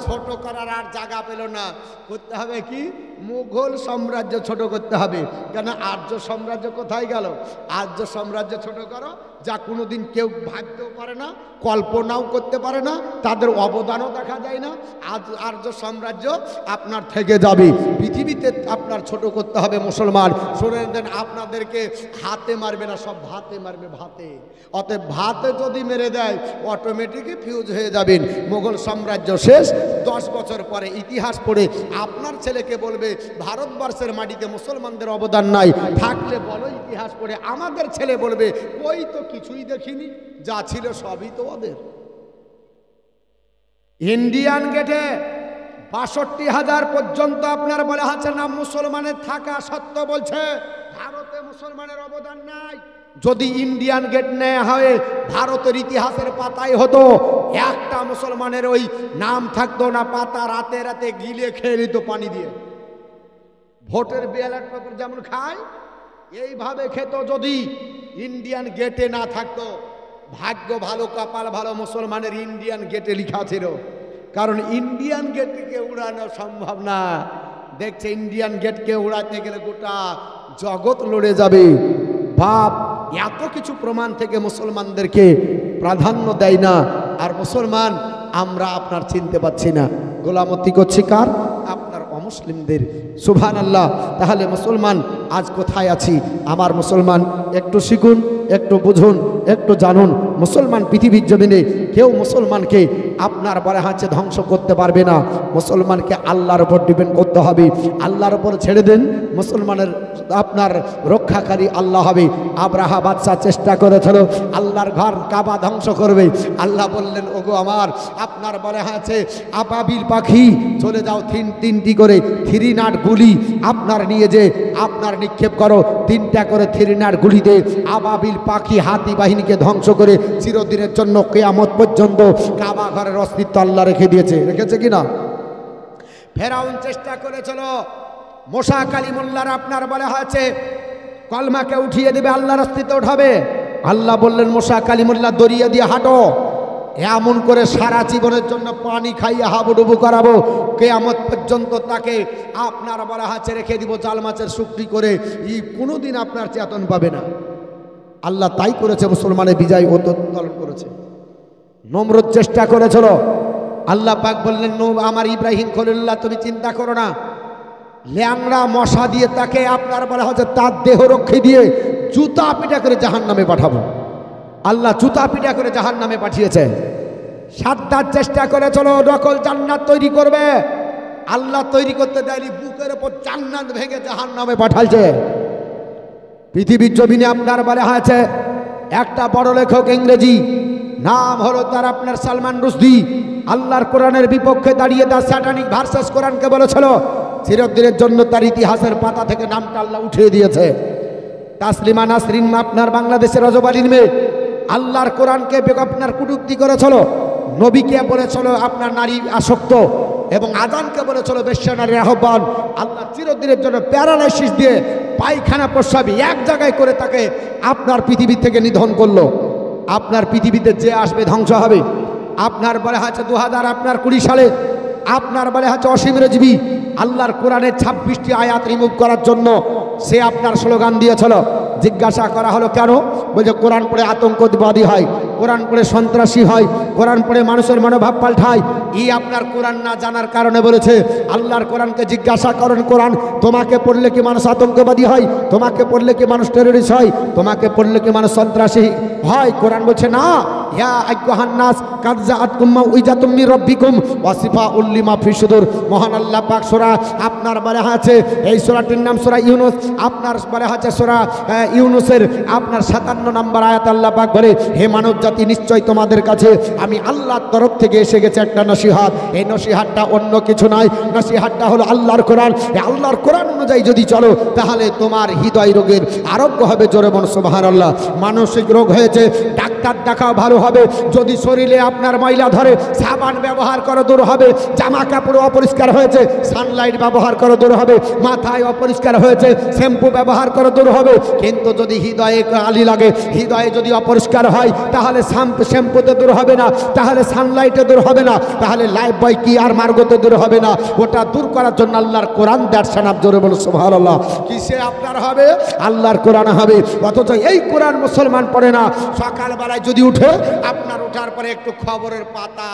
ছোট করার আর জায়গা পেল না, করতে হবে কি মুঘল সাম্রাজ্য ছোট করতে হবে। কেন আর্য সাম্রাজ্য কোথায় গেল? আর্য সাম্রাজ্য ছোট করো, যা কোনোদিন কেউ ভাবতেও পারে না, কল্পনাও করতে পারে না, তাদের অবদানও দেখা যায় না। আজ আর্য সাম্রাজ্য আপনার থেকে যাবে। পৃথিবীতে আপনার ছোট করতে হবে মুসলমান। শুনে দেন, আপনাদেরকে হাতে মারবে না, সব ভাতে মারবে, ভাতে। অতএব ভাতে যদি মেরে দেয় অটোমেটিকই ফিউজ হয়ে যাবেন। মুঘল সাম্রাজ্য শেষ। 10 বছর পরে ইতিহাস পড়ে আপনার ছেলেকে বলবে ভারতবর্ষের মাটিতে মুসলমানদের অবদান নাই। থাকলে বলো ইতিহাস পড়ে, আমাদের ছেলে বলবে ওই তো কিছুই দেখিনি, যা ছিল সবই তো ওদের। ইন্ডিয়ান গেটে ৬২,০০০ পর্যন্ত আপনার বলা হচ্ছে না মুসলমানের থাকা সত্ত্বেও বলছে ভারতে মুসলমানের অবদান নাই। যদি ইন্ডিয়ান গেট নেওয়া হয় ভারতের ইতিহাসের পাতায় হতো, একটা মুসলমানের ওই নাম থাকতো না, পাতা রাতে রাতে গিলে খেয়ে নিত পানি দিয়ে। ভোটের ব্যালট পেপার যেমন খায় এইভাবে খেত। যদি ইন্ডিয়ান গেটে না থাকতো, ভাগ্য ভালো, কপাল ভালো, মুসলমানের ইন্ডিয়ান গেটে লেখা ছিল। কারণ ইন্ডিয়ান গেটকে উড়ানো সম্ভব না। দেখছে ইন্ডিয়ান গেটকে উড়াতে গেলে গোটা জগৎ লড়ে যাবে। বাপ এত কিছু প্রমাণ থেকে মুসলমানদেরকে প্রাধান্য দেয় না। আর মুসলমান আমরা আপনার চিনতে পাচ্ছি না, গোলামতি করছি কার? আপনার অমুসলিমদের। সুবহানাল্লাহ। তাহলে মুসলমান আজ কোথায় আছি? আমার মুসলমান একটু শিখুন, একটু বুঝুন, একটু জানুন। মুসলমান পৃথিবীর জমিনে কেউ মুসলমানকে আপনার বলা হচ্ছে ধ্বংস করতে পারবে না। মুসলমানকে আল্লাহর উপর ডিপেন্ড করতে হবে। আল্লাহর উপর ছেড়ে দেন, মুসলমানের আপনার রক্ষাকারী আল্লাহ হবে। আব্রাহা বাদশা চেষ্টা করেছিল আল্লাহর ঘর কাবা ধ্বংস করবে। আল্লাহ বললেন ওগো আমার, আপনার বলা আছে আবাবিল পাখি চলে যাও, তিনটি করে 3 নাট গুলি আপনার নিয়ে যে আপনার নিক্ষেপ করো। 3টা করে 3 নাট গুলিতে আবাবিল পাখি হাতি বাহিনীকে ধ্বংস করে চিরদিনের জন্য কিয়ামত পর্যন্ত কাবা ঘরের অস্তিত্ব আল্লাহ রেখে দিয়েছে। রেখেছে কিনা? ফেরাউন চেষ্টা করেছিল, মোসা কালিমুল্লাহর আপনার বলা হয়েছে কলমাকে উঠিয়ে দেবে, আল্লাহর অস্তিত্ব উঠাবে। আল্লাহ বললেন মোসা কালিমুল্লাহ দরিয়া দিয়ে হাঁটো, এমন করে সারা জীবনের জন্য পানি খাইয়ে হাবুডুবু করাবো, কিয়ামত পর্যন্ত তাকে আপনার বলা হচ্ছে রেখে দিব জাল মাছের শুকরি করে, কোনোদিন আপনার চেতন পাবে না। আল্লাহ তাই করেছে, মুসলমানের বিজয় উত্তোলন করেছে। নমরুদ চেষ্টা করেছিল, আল্লাহ পাক বললেন আমার ইব্রাহিম খলিলুল্লাহ তুমি চিন্তা করো না, ল্যাংড়া মশা দিয়ে তাকে আপনার বলা হচ্ছে তার দেহ রক্ষী দিয়ে জুতা পিটা করে জাহান্নামে পাঠাবো। আল্লাহ জুতা পিটা করে জাহান্নামে পাঠিয়েছে। সাদ্দাত চেষ্টা করেছিল নকল জান্নাত তৈরি করবে, আল্লাহ তৈরি করতে দেয়নি, বুকের উপর জান্নাত ভেঙে জাহান্নামে পাঠাইছে। পৃথিবীর জমিনে আপনার বলা হয়েছে একটা বড় লেখক ইংরেজি, নাম হলো তার আপনার সালমান রুশদি, আল্লাহর কোরআনের বিপক্ষে দাঁড়িয়ে তার স্যাটানিক ভার্সেস কোরআনকে বলেছিল চিরদিনের জন্য তার ইতিহাসের পাতা থেকে নামটা আল্লাহ উঠিয়ে দিয়েছে। তাসলিমা নাসরিন আপনার বাংলাদেশের রজবালিন মেয়ে আল্লাহর কোরআনকে আপনার কটূক্তি করেছিল, নবীকে বলেছিল আপনার নারী আসক্ত, এবং আজানকে বলেছিল বেশ্যা নারীর আহ্বান। আল্লাহ চিরদিনের জন্য প্যারালাইসিস দিয়ে পায়খানা প্রস্রাবী এক জায়গায় করে তাকে আপনার পৃথিবী থেকে নিধন করলো। আপনার পৃথিবীতে যে আসবে ধ্বংস হবে। আপনার বলে হচ্ছে 2020 সালে আপনার বলে হচ্ছে অসীম রেজবি আল্লাহর কোরআনের 26টি আয়াত রিমুভ করার জন্য সে আপনার স্লোগান দিয়েছিল। জিজ্ঞাসা করা হলো কেন? বলছে কোরআন পড়ে আতঙ্কবাদী হয়, কোরআন পড়ে সন্ত্রাসী হয়, কোরআন পড়ে মানুষের মনোভাব পাল্টায়। আপনার কোরআন না জানার কারণে বলেছে। আল্লাহর কোরআনকে জিজ্ঞাসা করেন, কোরআন তোমাকে পড়লে কি মানুষ আতঙ্কবাদী হয়? তোমাকে পড়লে কি মানুষ টেররিস্ট হয়? তোমাকে পড়লে কি মানুষ সন্ত্রাসী হয়? কোরআন বলছে না, ইয়া আইয়ুহান নাস কাদ জাআতকুম মাউইজাতুম মির রাব্বিকুম ওয়া শিফাউল লিমা ফি সুদুর। মহান আল্লাহ পাক সূরা আপনার বলা আছে, এই সূরাটির নাম সূরা ইউনুস। আপনার বলা আছে সূরা ইউনুসের আপনার 57 নম্বর আয়াত আল্লাহ পাক বলে, হে মানব জাতি নিশ্চয় তোমাদের কাছে আমি আল্লাহর তরফ থেকে এসে গেছে একটা নসিহত। এই নসিহতটা অন্য কিছু নয়, নসিহতটা হলো আল্লাহর কোরআন। এই আল্লাহর কোরআন অনুযায়ী যদি চলো তাহলে তোমার হৃদয় রোগের আরোগ্য হবে। জোরে বল সুবহানাল্লাহ। মানসিক রোগ হয়েছে, ডাক্তার দেখাও ভালো হবে। যদি শরীরে আপনার ময়লা ধরে সাবান ব্যবহার করো, দূর হবে। জামা কাপড় অপরিষ্কার হয়েছে, সানলাইট ব্যবহার করো, দূর হবে। মাথায় অপরিষ্কার হয়েছে, শ্যাম্পু ব্যবহার করো, দূর হবে। কিন্তু যদি হৃদয়ে কালি লাগে, হৃদয়ে যদি অপরিষ্কার হয় তাহলে শ্যাম্পুতে দূর হবে না, তাহলে সানলাইটে দূর হবে না, তাহলে লাইফ বয় কি আর মার্গতে দূর হবে না। ওটা দূর করার জন্য আল্লাহর কোরআন দর্শন। আপ জোরে বলুন সুবহানাল্লাহ। কিসে আপনার হবে? আল্লাহর কোরআন হবে। অথচ এই কোরআন মুসলমান পড়ে না। সকালবেলায় যদি উঠে, আপনার ওঠার পরে একটু খবরের পাতা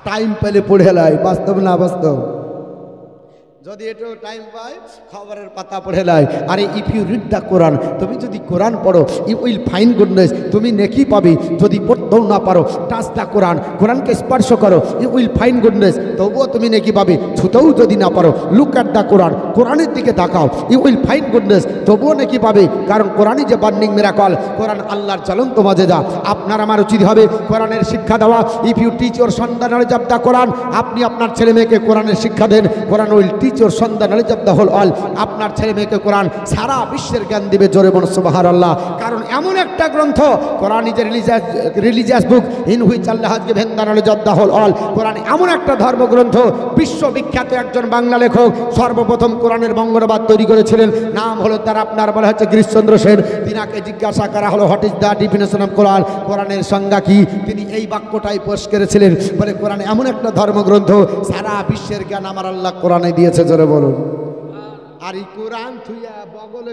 টাইম পেলে পড়ে লাই। বাস্তব না বাস্তব? যদি একটু টাইম পায় খবরের পাতা পড়ে লাই। আরে ইফ ইউ রিড দ্য কোরআন, তুমি যদি কোরআন পড়ো, ইউ উইল ফাইন্ড গুডনেস, তুমি নেকি পাবি। যদি পড়তেও না পারো, টাচ দ্য কোরআন, কোরআনকে স্পর্শ করো, ইউ উইল ফাইন্ড গুডনেস, তবুও তুমি নেকি পাবে। ছুতেও যদি না পারো, লুক অ্যাট দ্য কোরআন, কোরআনের দিকে তাকাও, ইউ উইল ফাইন্ড গুডনেস, তবুও নেকি পাবে। কারণ কোরআনই যে বার্নিং মিরাকল, কোরআন আল্লাহর জ্বলন্ত মজেদা। আপনার আমার উচিত হবে কোরআনের শিক্ষা দেওয়া। If you teach your son the knowledge of the Quran, আপনি আপনার ছেলে মেয়েকে কোরআনের শিক্ষা দেন, Quran will teach your son the knowledge of the whole all. আপনার ছেলে মেয়েকে কোরআন সারা বিশ্বের জ্ঞান দিবে। জোরে বলুন সুবহানাল্লাহ। কারণ এমন একটা গ্রন্থ, Quran is a religious book in which Allah has given the knowledge of the whole all. কোরআন এমন একটা ধর্মগ্রন্থ, বিশ্ববিখ্যাত একজন বাংলা লেখক সর্বপ্রথম কোরআনের মঙ্গলবাদ তৈরি করেছিলেন। নাম হলো তার আপনার বলা হচ্ছে গিরিশচন্দ্র সেন। তিনাকে জিজ্ঞাসা করা হলো what is the definition of Quran, কোরআনের সংজ্ঞা কি? তিনি এই বাক্যটাই পেশ করেছিলেন, বলে কোরআন এমন একটা ধর্মগ্রন্থ, সারা বিশ্বের জ্ঞান আমার আল্লাহ কোরআনে দিয়েছে। জোরে বলুন। আর এই কোরআন থুইয়া বগলে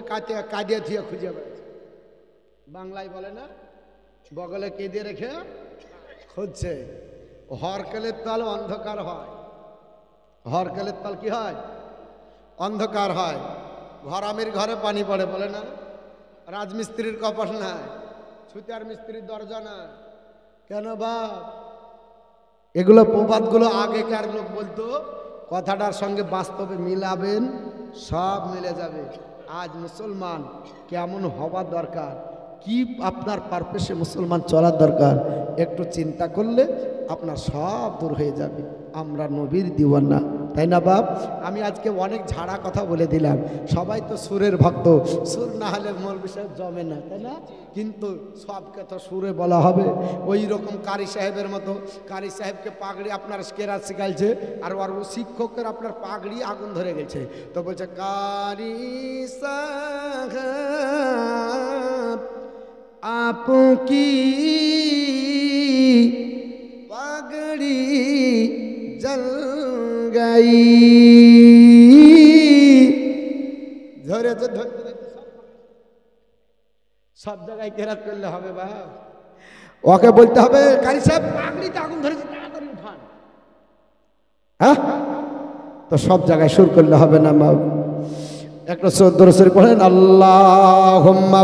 কাঁদিয়ে থুইয়া খুঁজে বেড়াচ্ছে। বাংলায় বলে না, বগলে কেঁদে রেখে খুঁজছে। হরকেলের তল অন্ধকার হয়। হরকেলের তল কি হয়? অন্ধকার হয়। ঘরামির ঘরে পানি পড়ে বলে না, রাজমিস্ত্রির কপাল নাই, ছুতার মিস্ত্রির দরজা না। কেন বাপ? এগুলো প্রবাদগুলো আগেকার লোক বলতো, কথাটার সঙ্গে বাস্তবে মিলাবেন, সব মিলে যাবে। আজ মুসলমান কেমন হওয়ার দরকার, কি আপনার পারপাসে মুসলমান চলার দরকার, একটু চিন্তা করলে আপনার সব দূর হয়ে যাবে। আমরা নবীর দিওয়ানা, তাই না বাপ? আমি আজকে অনেক ঝাড়া কথা বলে দিলাম। সবাই তো সুরের ভক্ত, সুর না হলে মৌলভী সাহেব জমে না, তাই না? কিন্তু সবকে তো সুরে বলা হবে। ওই রকম কারি সাহেবের মতো, কারি সাহেবকে পাগড়ি আপনার কেরাত শিখাইছে, আর ওর শিক্ষকের আপনার পাগড়ি আগুন ধরে গেছে, তো বলছে কারি সাহেব আপকি পাগড়ি জল গাই। ধরেছে সব জায়গায় কেরাত করলে হবে বা? ওকে বলতে হবে কারি সাহেব পাগড়িতে আগুন ধরেছে, তাড়াতাড়ি উঠান। হ্যাঁ, তো সব জায়গায় সুর করলে হবে না মা। একটা দরুদ শরীফ পড়েন, আল্লাহুম্মা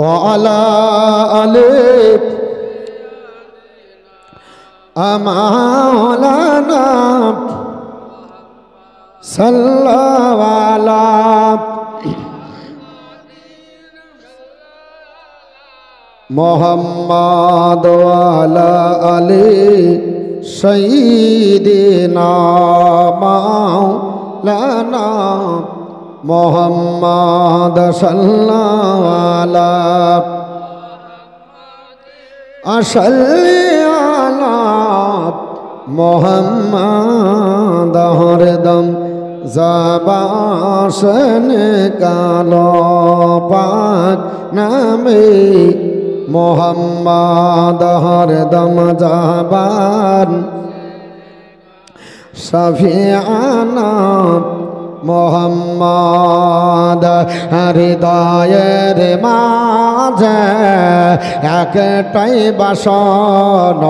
ওয়ালা আলে আমালানা সাল্লাল্লাহু আলা মুহাম্মাদ ওয়ালা আলে সাইয়্যিদিনা মাওলানা মুহাম্মাদ সাল্লাল্লাহু আলা আশাল্লি আলা মুহাম্মাদ হরদম জাবাশন কালো পাক নামে মুহাম্মাদ হরদম জাবান শাফিআনা মোহাম্মদ হৃদয়ের মাঝে একটাই বাসন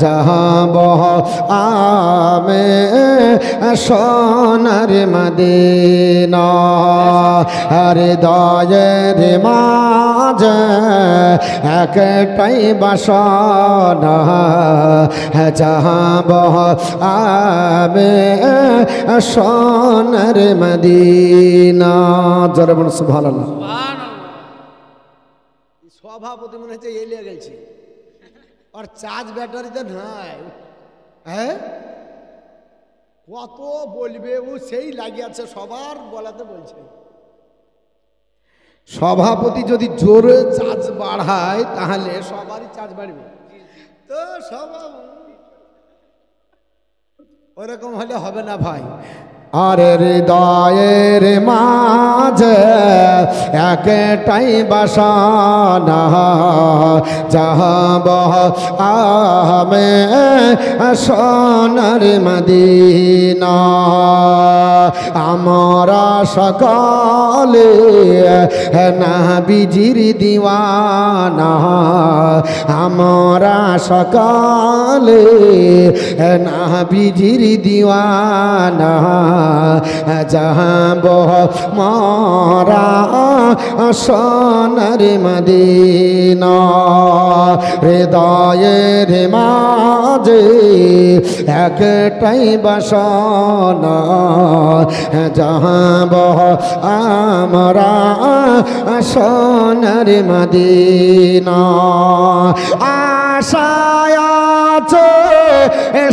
যাব আমি সোনার মদিনা। হৃদয়ের মাঝে একটাই বাসন যাব আমি সোনার মদিনা। জোরে বলুন সুবহানাল্লাহ। সভাপতি মনে হচ্ছে এলিয়ে গেছে, আর চার্জ ব্যাটারিতে নাই। হ্যাঁ, কত বলবে ও, সেই লাগিয়েছে সবার বলাতে বলছে। সভাপতি যদি জোরে চার্জ বাড়ায় তাহলে সবারই চার্জ বাড়বে। তো সভাপতি ওরকম হলে হবে না ভাই। আরে হৃদয়ের মাঝে একটাই বাসনা, যাব আমি সোনার মদিনা। আমরা সকলে নবীজির দিওয়ানা, আমরা সকলে নবীজির দিওয়ানা। যাব মোরা সোনার মদিনা। হৃদয়ের মাঝে একটাই বাসনা, যাব আমরা সোনার মদিনা। আশায় আছে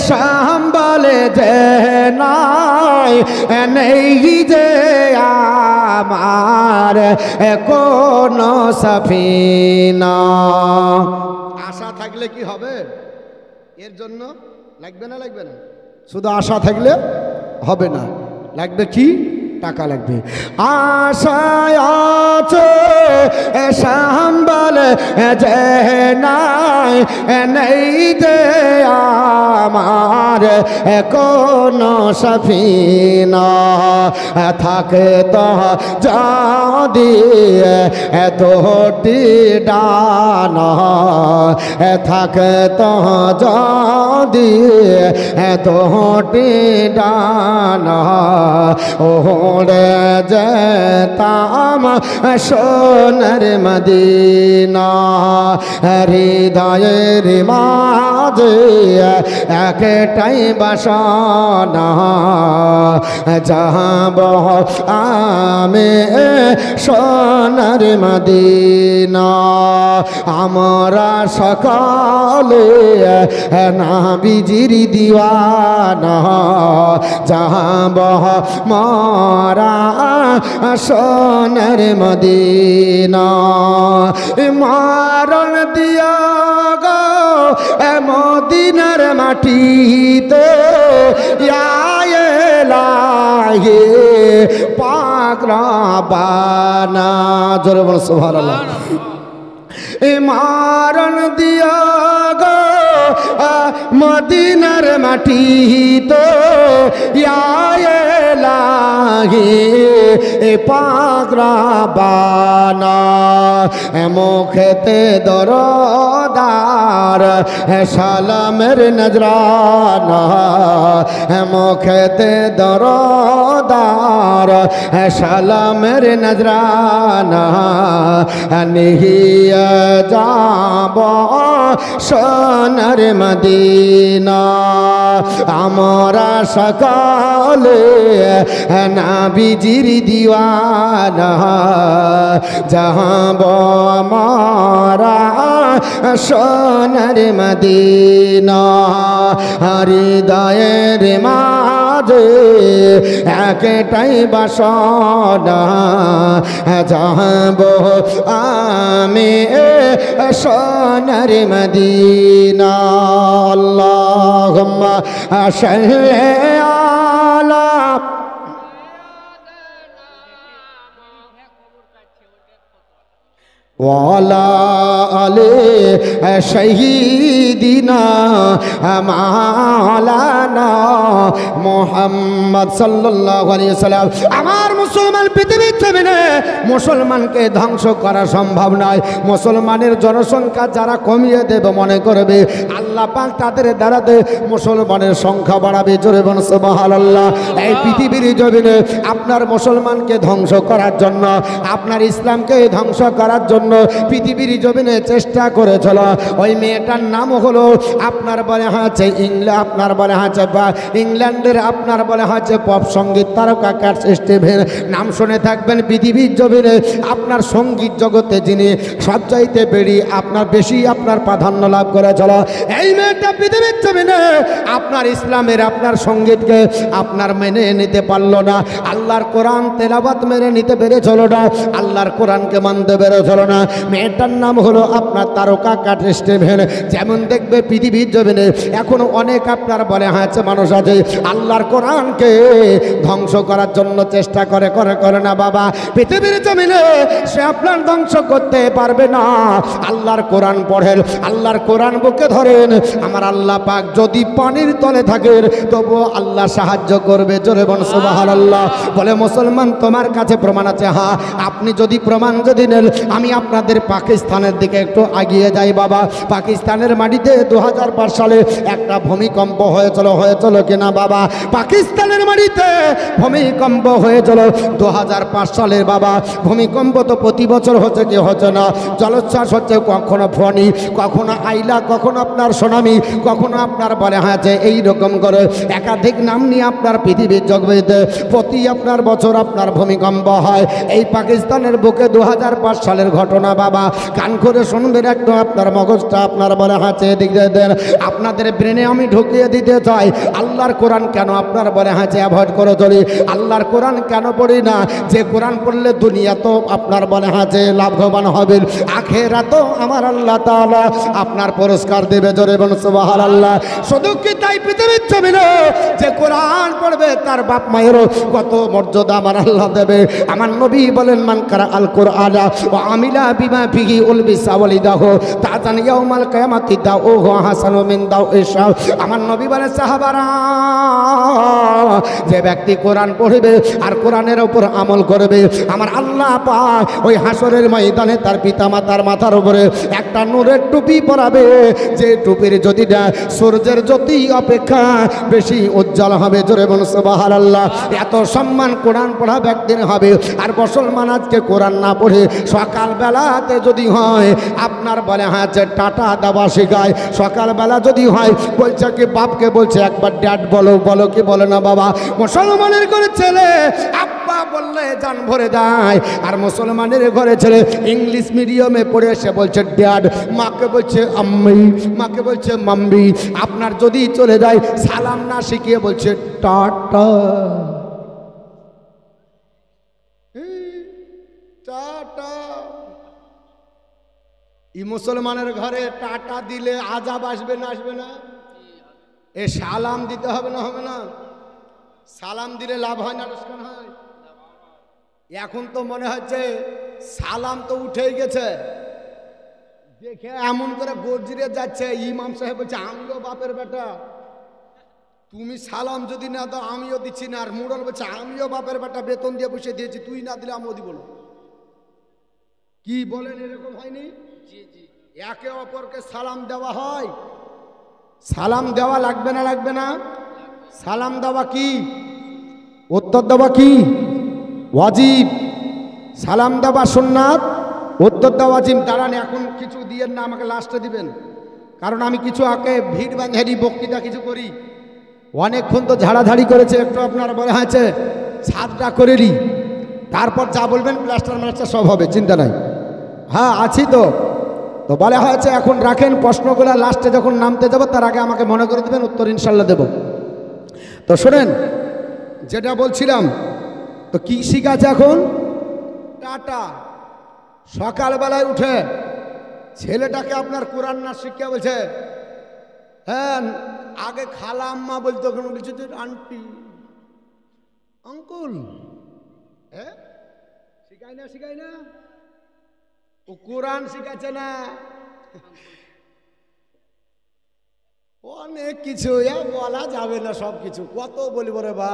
সম্বলে যে নাই, নেই যে আমার কোন সফিনা। আশা থাকলে কি হবে? এর জন্য লাগবে না, লাগবে না? শুধু আশা থাকলে হবে না, লাগবে কি? টাকা লাগবে। আশায় আছে সম্বল যে নাই, নেই যে আমার কোন সফিনা। থাকে তো যদি এতটি ডানা, থাকে তো যদি এতটি ডানা, ওরে যেতাম সোনার মদিনা। হৃদয়ের মাঝে একটাই বাসনা, যাব আমি সোনার মদিনা। আমরা সকলে নবীজির দিওয়ানা, যাব মোরা সোনার মদিনা। মরণ দিয়া গো মদিনার মাটিতে, লাগে পাক রব্বানা। জোরে বলো সুবহানাল্লাহ। মরণ দিয়া গো মদিনার মাটিতে, লাগে পাক রব্বানা। মুখেতে দরদার সালামের নজরানা, মুখেতে দরদার সালামের নজরানা। নিহিয়া যাব সোনার মদিনা। আমরা সকলে নবীজির দিওয়ানা, যাব আমরা সোনার মদিনা। হৃদয়ের মাঝে একটাই বাসনা, যাব আমি সোনার মদিনা। আল্লাহুম্মা সাল্লি আলা ওয়ালা আলে শহীদিনা মাওলানা মুহাম্মদ সাল্লাল্লাহু আলাইহি ওয়াসাল্লাম। আমার মুসলমান পৃথিবীর জমিনে মুসলমানকে ধ্বংস করা সম্ভব নয়। মুসলমানের জনসংখ্যা যারা কমিয়ে দেবে মনে করবে, আল্লাহ পাক তাদের দ্বারাতে মুসলমানের সংখ্যা বাড়াবে। জোরে বলুন সুবহানাল্লাহ। এই পৃথিবীর জমিনে আপনার মুসলমানকে ধ্বংস করার জন্য, আপনার ইসলামকে ধ্বংস করার জন্য পৃথিবীর জমিনে চেষ্টা করেছিল। ওই মেয়েটার নাম হলো আপনার বলে হচ্ছে আপনার বলে হচ্ছে ইংল্যান্ডের আপনার বলে হচ্ছে পপ সঙ্গীত তারকা ক্যাট স্টিভেন। নাম শুনে থাকবেন পৃথিবীর জমিনে আপনার সঙ্গীত জগতে যিনি সবচাইতে আপনার বেশি আপনার প্রাধান্য লাভ করে চলো এই মেয়েটা পৃথিবীর জমিনে আপনার ইসলামের আপনার সঙ্গীতকে আপনার মেনে নিতে পারলো না, আল্লাহর কোরআন তেলাওয়াত মেনে নিতে পেরেছিল না, আল্লাহর কোরআনকে মানতে পেরেছিল না। মেয়েটার নাম হলো আপনার তারকা কাট স্টিভেন। যেমন দেখবে পৃথিবীর জমিনে এখনো অনেক আপনার বলে আছে মানুষ আছে আল্লাহর কোরআনকে ধ্বংস করার জন্য চেষ্টা করে না বাবা, পৃথিবীর জমিনে সে আপনার ধ্বংস করতে পারবে না। আল্লাহর কোরআন পড়েন, আল্লাহর কোরআন বুকে ধরেন, আমার আল্লাহ পাক যদি পানির তলে থাকেন তবুও আল্লাহ সাহায্য করবে। জোরে বল সুবহানাল্লাহ। বলে মুসলমান তোমার কাছে প্রমাণ আছে? হ্যাঁ, আপনি যদি প্রমাণ যদি নেন আমি আপনাদের পাকিস্তানের দিকে একটু এগিয়ে যাই বাবা। পাকিস্তানের মাটিতে 2005 সালে একটা ভূমিকম্প হয়েছিল কিনা বাবা? পাকিস্তানের মাটিতে ভূমিকম্প হয়েছিল 2005 সালে বাবা। ভূমিকম্প তো প্রতি বছর হচ্ছে কি হচ্ছে না, জলোচ্ছ্বাস হচ্ছে, কখনো ফনি, কখনো আইলা, কখনো আপনার সুনামি, কখনো আপনার বলে হয়েছে এইরকম করে একাধিক নাম নিয়ে আপনার পৃথিবীর জগতে প্রতি আপনার বছর আপনার ভূমিকম্প হয়। এই পাকিস্তানের বুকে 2005 সালের ঘটনা বাবা। কান করে শুনবেন একটু, আপনার মগজটা আপনার বলে হাঁচে দিক দিয়ে দেন, আপনাদের ব্রেনে আমি ঢুকিয়ে দিতে চাই আল্লাহর কোরআন কেন আপনার বলে হাঁচে অ্যাভয়েড করে চলি, আল্লাহর কোরআন কেন পড়ি না? যে কোরআন পড়লে দুনিয়া তো আপনার বলে হাঁচে লাভবান হবেন, আখেরাতেও আমার আল্লাহ তাআলা আপনার পুরস্কার দেবে। জোরে বলুন সুবহানাল্লাহ। শুধু কি তাই পৃথিবীর জমিনে যে কোরআন পড়বে তার বাপ মায়েরও কত মর্যাদা আমার আল্লাহ দেবে। আমার নবী বলেন মান কারা আল কোরআন ওয়া আমিলা বিমা ফিহি উলবিসা ওয়ালিদাহু তাজান ইয়াউমাল কিয়ামাতি দাউ হাসানু মিন দাউ ইশা। আমার নবী বলেন সাহাবারা, যে ব্যক্তি কোরআন পড়বে আর কোরআনের উপর আমল করবে আমার আল্লাহ পাক ওই হাসরের ময়দানে তার পিতামাতার মাথার উপরে একটা নূরের টুপি পরাবে, যে টুপির জ্যোতিটা সূর্যের জ্যোতি অপেক্ষা বেশি উজ্জ্বল হবে। জোরে বলুন সুবহানাল্লাহ। এত সম্মান কোরআন পড়া ব্যক্তির হবে। আর মুসলমান আজকে কোরআন না পড়ে সকালবেলাতে যদি হয় আপনার বলে হচ্ছে টাটা দেওয়া শেখায়, সকালবেলা যদি হয় বলছে কি বাপকে বলছে একবার ড্যাড বলো, বলো কি বলে না বাবা? মুসলমানের ঘরে ছেলে আব্বা বললে জান ভরে যায়, আর মুসলমানের ঘরে ছেলে ইংলিশ মিডিয়ামে পড়ে এসে বলছে ড্যাড, মাকে বলছে আম্মি, মাকে বলছে মাম্মি। আপনার যদি চলে যায় সালাম না শিখিয়ে বলছে টাটা টাটা। এই মুসলমানের ঘরে টাটা দিলে আজাব আসবে না আসবে না? এ সালাম দিতে হবে না হবে না? সালাম দিলে লাভ হয় না লোকসান হয়? এখন তো মনে হচ্ছে সালাম তো উঠেই গেছে, দেখে এমন করে গর্জিরে যাচ্ছে। ইমাম সাহেব বলছে আমিও বাপের বেটা, তুমি সালাম যদি না দাও আমিও দিচ্ছি না। আর মুরল বলছে আমিও বাপের বেটা, বেতন দিয়ে বসে দিয়েছি, তুই না দিলে আমিও দিব না। কি বলেন, এরকম হয়নি? একে অপরকে সালাম দেওয়া হয়। সালাম দেওয়া লাগবে না লাগবে না? সালাম দেওয়া কি? উত্তর দেওয়া কি ওয়াজিব? সালাম দেওয়া সুন্নাত, উত্তর দেওয়া ওয়াজিব। দাঁড়ান, এখন কিছু দিয়েন না, আমাকে লাস্টে দিবেন, কারণ আমি কিছু আগে ভিড় বাঁধারি বক্তৃতা কিছু করি। অনেকক্ষণ তো ঝাড়াঝাড়ি করেছে, একটু আপনার বলে আছে ছাদটা করে নি, তারপর যা বলবেন প্লাস্টার মাস্টার সব হবে, চিন্তা নাই। হ্যাঁ আছি তো বলে হয়েছে এখন রাখেন, প্রশ্নগুলো লাস্টে যখন নামতে যাব তার আগে আমাকে মনে করে দেবেন, উত্তর ইনশাল্লাহ দেব। তো শোনেন যেটা বলছিলাম, তো কি শিখাচ্ছে এখন? টাটা। সকালবেলায় উঠে ছেলেটাকে আপনার কোরআন না শিক্ষা বলছে, হ্যাঁ আগে খালা আম্মা বলতো, ওখানে বলছে আন্টি আঙ্কুল। হ্যাঁ শিখাই না শিখাই না? ও কোরআন শিখাচ্ছে না, অনেক কিছু বলা যাবে না, সব কিছু কত বলিব রে বা,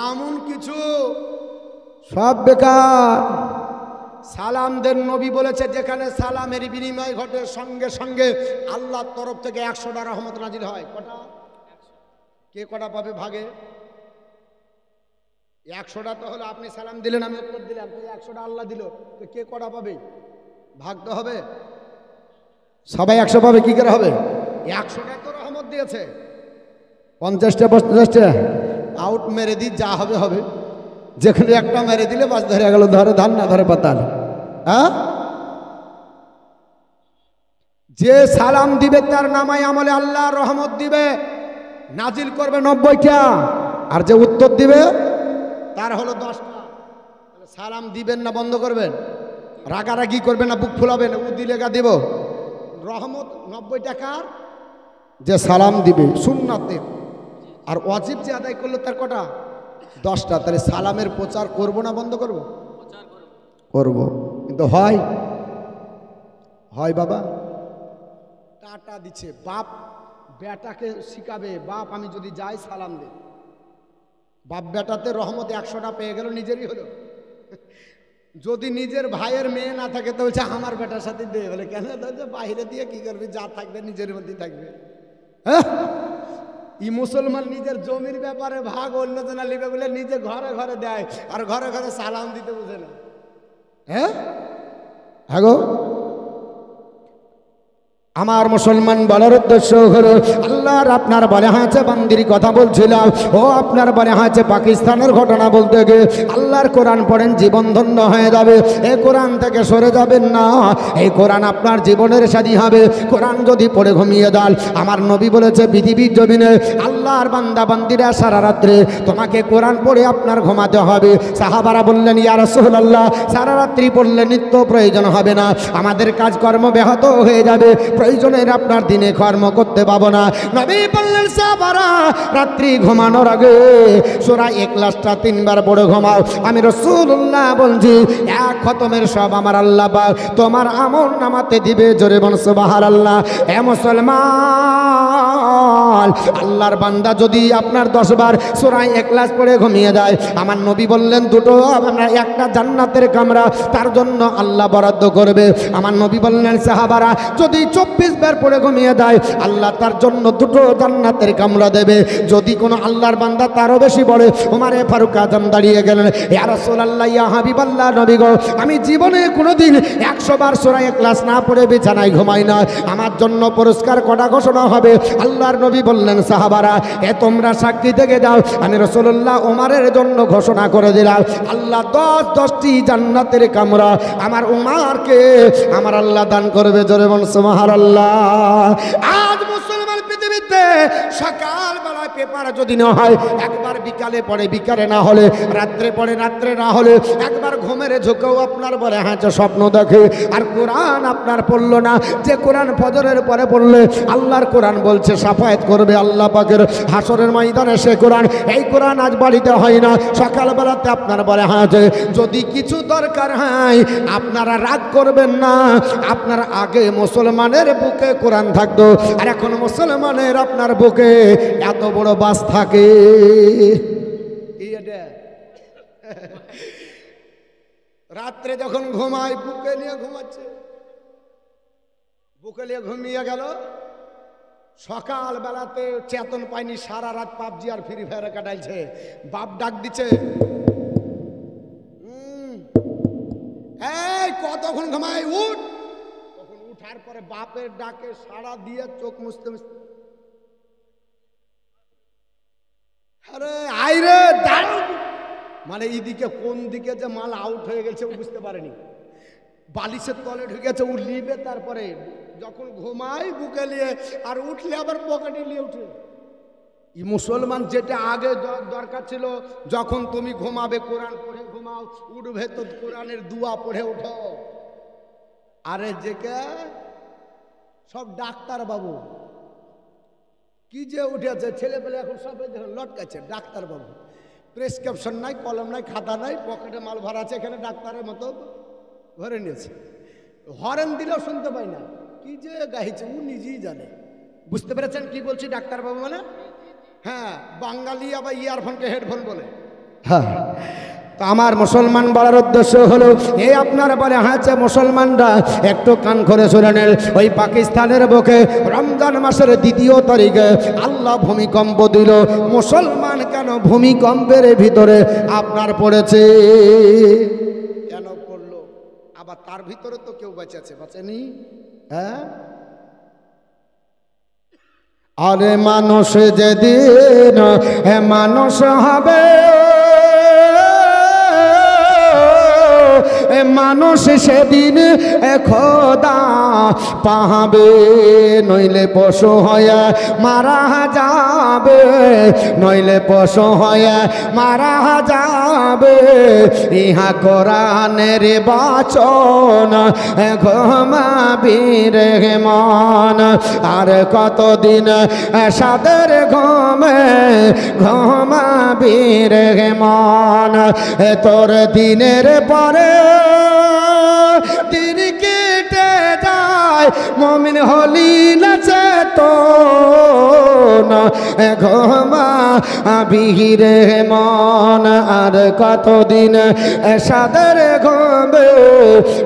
এমন কিছু সব বেকার। সালামদের নবী বলেছে যেখানে সালামের বিনিময় ঘটে সঙ্গে সঙ্গে আল্লাহর তরফ থেকে 100টা রহমত নাজিল হয়। কটা? কে কটা পাবে ভাগে? 100টা তো হলো, আপনি সালাম দিলেন আমি উত্তর দিলাম, তো 100টা আল্লাহ দিল, তো কে কটা পাবে? ভাগ তো হবে, সবাই 100 পাবে, কি করে হবে? 100টা তো রহমত দিয়েছে, 50টা 50টা আউট মেরে দিই, যা হবে হবে। যেখানে একটা মেরে দিলে বাস ধরে গেল, ধরে ধান না ধরে পাতাল। হ্যাঁ, যে সালাম দিবে তার নামাই আমলে আল্লাহ রহমত দিবে, নাজিল করবে 90টা, আর যে উত্তর দিবে তার হলো 10টা। সালাম দিবেন না বন্ধ করবেন? রাগারাগি করবেন না, বুক ফুলাবেন? উ দিলেগা দিব রহমত 90 টাকার যে সালাম দিবে সুন্নাতে, আর ওয়াজিব যে আদায় করলো তার কটা? 10টা। তাহলে সালামের প্রচার করব না বন্ধ করব? করব। কিন্তু হয় বাবা, টাটা দিচ্ছে বাপ বেটাকে শিখাবে, বাপ আমি যদি যাই সালাম দে। বাপ বেটাতে রহমত 100টা পেয়ে গেল, নিজেরই হলো। যদি নিজের ভাইয়ের মেয়ে না থাকে তো বলছে আমার বেটার সাথে দে, বলে কেন? বাইরে দিয়ে কি করবি, যা থাকবে নিজের মধ্যেই থাকবে। হ্যাঁ, ই মুসলমান নিজের জমির ব্যাপারে ভাগ অন্য জনা লিবে বলে নিজে ঘরে ঘরে দেয়, আর ঘরে ঘরে সালাম দিতে বুঝে না। হ্যাঁ, হ্যাঁ, আমার মুসলমান বলার উদ্দেশ্য হলো আল্লাহর আপনার বলে হয়েছে বান্দির কথা বলছিলাম, ও আপনার বলে হয়েছে পাকিস্তানের ঘটনা বলতে গিয়ে আল্লাহর কোরআন পড়েন জীবন ধন্য হয়ে যাবে। এই কোরআন থেকে সরে যাবেন না, এই কোরআন আপনার জীবনের সাথী হবে। কোরআন যদি পড়ে ঘুমিয়ে যান, আমার নবী বলেছে পৃথিবীর জমিনে আল্লাহর বান্দা বান্দিরা সারা রাত্রে তোমাকে কোরআন পড়ে আপনার ঘুমাতে হবে। সাহাবারা বললেন ইয়া রাসূলুল্লাহ, সারা রাত্রি পড়লে নিত্য প্রয়োজন হবে না, আমাদের কাজকর্ম ব্যাহত হয়ে যাবে, প্রয়োজনের আপনার দিনে কর্ম করতে পাবো না। নবী বললেন সাহাবারা রাত্রি ঘুমানোর আগে সূরা ইখলাসটা 3 বার পড়ে ঘুমাও। আমি রাসূলুল্লাহ বলছি এক খতমের সব আমার আল্লাহ পাক তোমার আমল নামাতে দিবে। জোরে বল সুবহানাল্লাহ। এ মুসলমান, আল্লাহর বান্দা যদি আপনার 10 বার সূরা ইখলাস পড়ে ঘুমিয়ে যায়, আমার নবী বললেন দুটো আপনার একটা জান্নাতের কামরা তার জন্য আল্লাহ বরাদ্দ করবে। আমার নবী বললেন সাহাবারা যদি 24 বার পড়ে ঘুমিয়ে যায়, আল্লাহ তার জন্য দুটো জান্নাতের কামরা দেবে। যদি কোনো আল্লাহর বান্দা তারও বেশি পড়ে, ওমরে ফারুক আজম দাঁড়িয়ে গেলেন, ইয়া রাসূলুল্লাহ ইয়া হাবিবাল্লাহ, নবী গো আমি জীবনে কোনোদিন 100 বার সূরা ইখলাস না পড়ে বিছানায় ঘুমাই না, আমার জন্য পুরস্কার কটা ঘোষণা হবে? আল্লাহর নবী বললেন সাহাবারা এ তোমরা সাক্ষী থেকে যাও, আমি রাসূলুল্লাহ ওমরের জন্য ঘোষণা করে দিলাম, আল্লাহ 10টি জান্নাতের কামরা আমার উমারকে আমার আল্লাহ দান করবে। জোরে বল সুবহানাল্লাহ। আজ মুসলমান পৃথিবীতে সকালবেলা পেপার যদি না হয়, একবার বিকালে পড়ে, বিকালে না হলে রাত্রে পড়ে, রাত্রে না হলে একবার ঘুমের ঝোঁকেও আপনার বলে হ্যাঁ স্বপ্ন দেখে, আর কোরআন আপনার পড়লো না। যে কোরআন ফজরের পরে পড়লে আল্লাহর কোরআন বলছে সাফায়াত করবে আল্লাহ পাকের হাসরের ময়দানে, সে কোরআন এই কোরআন আজ বাড়িতে হয় না। সকালবেলাতে আপনার বলে হ্যাঁ যদি কিছু দরকার হয় আপনারা রাগ করবেন না, আপনার আগে মুসলমানের বুকে কোরআন থাকতো, আর এখন মুসলমানের আপনার বুকে এত বড় বাস থাকে। রাত্রে যখন ঘুমায় বুকে নিয়ে ঘুমাচ্ছে, বুকে নিয়ে ঘুমিয়ে গেল, সকাল বেলাতে চেতন পায়নি, সারা রাত পাবজি আর ফ্রি ফায়ারে কাটাইছে, বাপ ডাক দিচ্ছে এই কতক্ষণ ঘুমায় উঠ। তখন উঠার পরে বাপের ডাকে সাড়া দিয়ে চোখ মুছতে মুছতে আরে আইরে দাঁড়াও, মানে এইদিকে কোন দিকে যে মাল আউট হয়ে গেছে বুঝতে পারেনি, বালিশের তলে ঢুকেছে, ও লিবে, তারপরে যখন ঘুমাই বুকে নিয়ে, আর উঠলে আবার পকেটে নিয়ে উঠে। এই মুসলমান যেটা আগে দরকার ছিল, যখন তুমি ঘুমাবে কোরআন পড়ে ঘুমাও, উঠবে তো কোরআনের দুয়া পড়ে উঠো। আরে যেকে সব ডাক্তার বাবু কি যে উঠেছে, ছেলে পেলে এখন সব লটকাচ্ছে ডাক্তার বাবু, প্রেসক্রিপশন নাই, কলম নাই, খাতা নাই, পকেটে মাল ভরা আছে, এখানে ডাক্তারের মতো ভরে নিয়েছে, হরেন দিলেও শুনতে পাই না, কি যে গাইছে ও নিজেই জানে। বুঝতে পেরেছেন কি বলছি ডাক্তারবাবু? মানে হ্যাঁ, বাঙালি আবার ইয়ারফোনকে হেডফোন বলে। হ্যাঁ, তো আমার মুসলমান বলার উদ্দেশ্য হলো এই আপনার বলে হয়েছে মুসলমানরা একটু কান করে শুনে নেন, ওই পাকিস্তানের বুকে রমজান মাসের 2 তারিখে আল্লাহ ভূমিকম্প দিল। মুসলমান কেন ভূমিকম্পের ভিতরে আপনার পড়েছে? কেন পড়লো? আবার তার ভিতরে তো কেউ বেঁচেছে, বাঁচেনি? হ্যাঁ, আরে মানুষ যেদিন মানুষ হবে, মানুষ সেদিন খোদা পাবে, নইলে পশু হয়ে মারা যাবে, নইলে পশু হয়ে মারা যাবে। ইহা কোরআনের বাচন ঘুমাবি রে মন, আর কতদিন সাদের ঘুমে ঘুমাবি রে মন। তোর দিনের পরে দিন কেটে যায়, মুমিন হলি না চেতন ঘুমাবি রে মন, আর কতদিন সাদের ঘুমে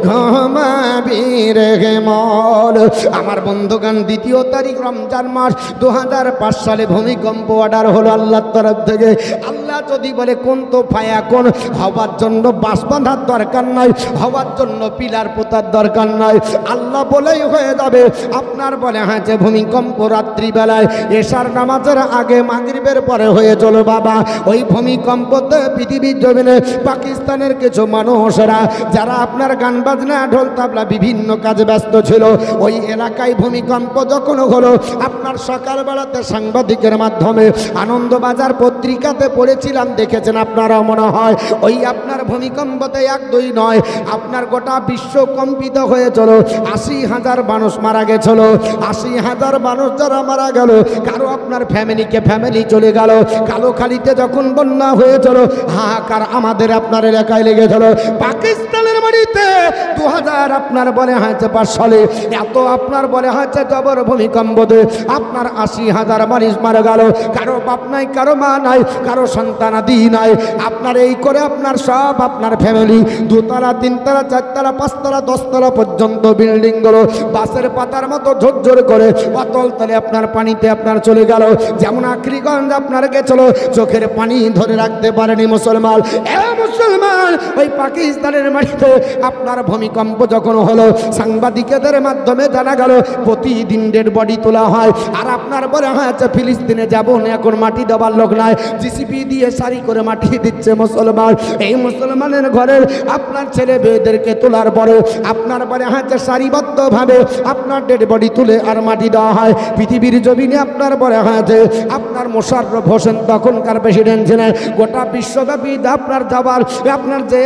ঘুমাবি রে মন। আমার বন্ধুগণ, 2 তারিখ রমজান মাস 2005 সালে ভূমিকম্প অর্ডার হলো আল্লাহর তরফ থেকে। আল্লাহ যদি বলে কোন তো ফায়া কোন, হওয়ার জন্য বাঁশ বাঁধার দরকার নাই, হওয়ার জন্য পিলার পোতার দরকার নাই, আল্লাহ বলেই হয়ে যাবে। আপনার বলে হ্যাঁ যে ভূমিকম্প রাত্রিবেলায় এশার নামাজের আগে মাগরিবের পরে হয়ে চলো বাবা। ওই ভূমিকম্পতে পৃথিবীর জমিনে পাকিস্তানের কিছু মানুষরা যারা আপনার গান বাজনা ঢোল তাবলা বিভিন্ন কাজে ব্যস্ত ছিল, ওই এলাকায় ভূমিকম্প যখন হলো, আপনার সকালবেলাতে সাংবাদিকের মাধ্যমে আনন্দবাজার পত্রিকাতে পড়েছিলাম, দেখেছেন আপনারা মনে হয়। ওই আপনার ভূমিকম্পতে 1-2 নয়, আপনার গোটা বিশ্ব কম্পিত হয়েছিল। 80,000 মানুষ মারা গেছিল। 80,000 মানুষ যারা মারা গেল, কারো আপনার ফ্যামিলি চলে গেল। কালোখালীতে যখন বন্যা হয়েছিল, হাহাকার আমাদের আপনার এলাকায় লেগেছিল। পাকিস্তানের মাটিতে 2000 আপনার বলে হয়েছে 5 সালে এত আপনার বলে হয়েছে জবর ভূমিকম্পতে আপনার 80,000 মানুষ মারা গেল। কারো বাপ নাই, কারো মা নাই, কারো সন্তানাদি নাই। আপনার এই করে আপনার সব আপনার ফ্যামিলি 2 তলা 3 তলা 4 তলা 5 তলা 10 তলা পর্যন্ত বিল্ডিং গুলো বাসের পাতার মতো ঝরঝর করে অতল তলে আপনার পানিতে আপনার চলে গেল। যেমন আখরিগঞ্জ আপনার গেছিল, চোখের পানি ধরে রাখতে পারেনি মুসলমান। মুসলমান, ওই পাকিস্তানের মাটিতে আপনার ভূমিকম্প যখন হলো, সাংবাদিকদের মাধ্যমে জানা গেল প্রতিদিন ডেড বডি তোলা হয়। আর আপনার বলে হয়েছে ফিলিস্তিনে যাবো না, এখন মাটি দেওয়ার লোক নাই, জিসিপি দিয়ে সারি করে মাটি দিচ্ছে মুসলমান। এই মুসলমানের ঘরের আপনার ছেলে মেয়েদেরকে তোলার পরে আপনার বলে হয়েছে সারিবদ্ধভাবে আপনার ডেড বডি তুলে আর মাটি দেওয়া হয়। পৃথিবীর জমিনে আপনার বলে হয়েছে আপনার মোশাররফ হোসেন তখনকার প্রেসিডেন্ট ছিলেন, গোটা বিশ্বব্যাপী আপনার যাবার আপনার যে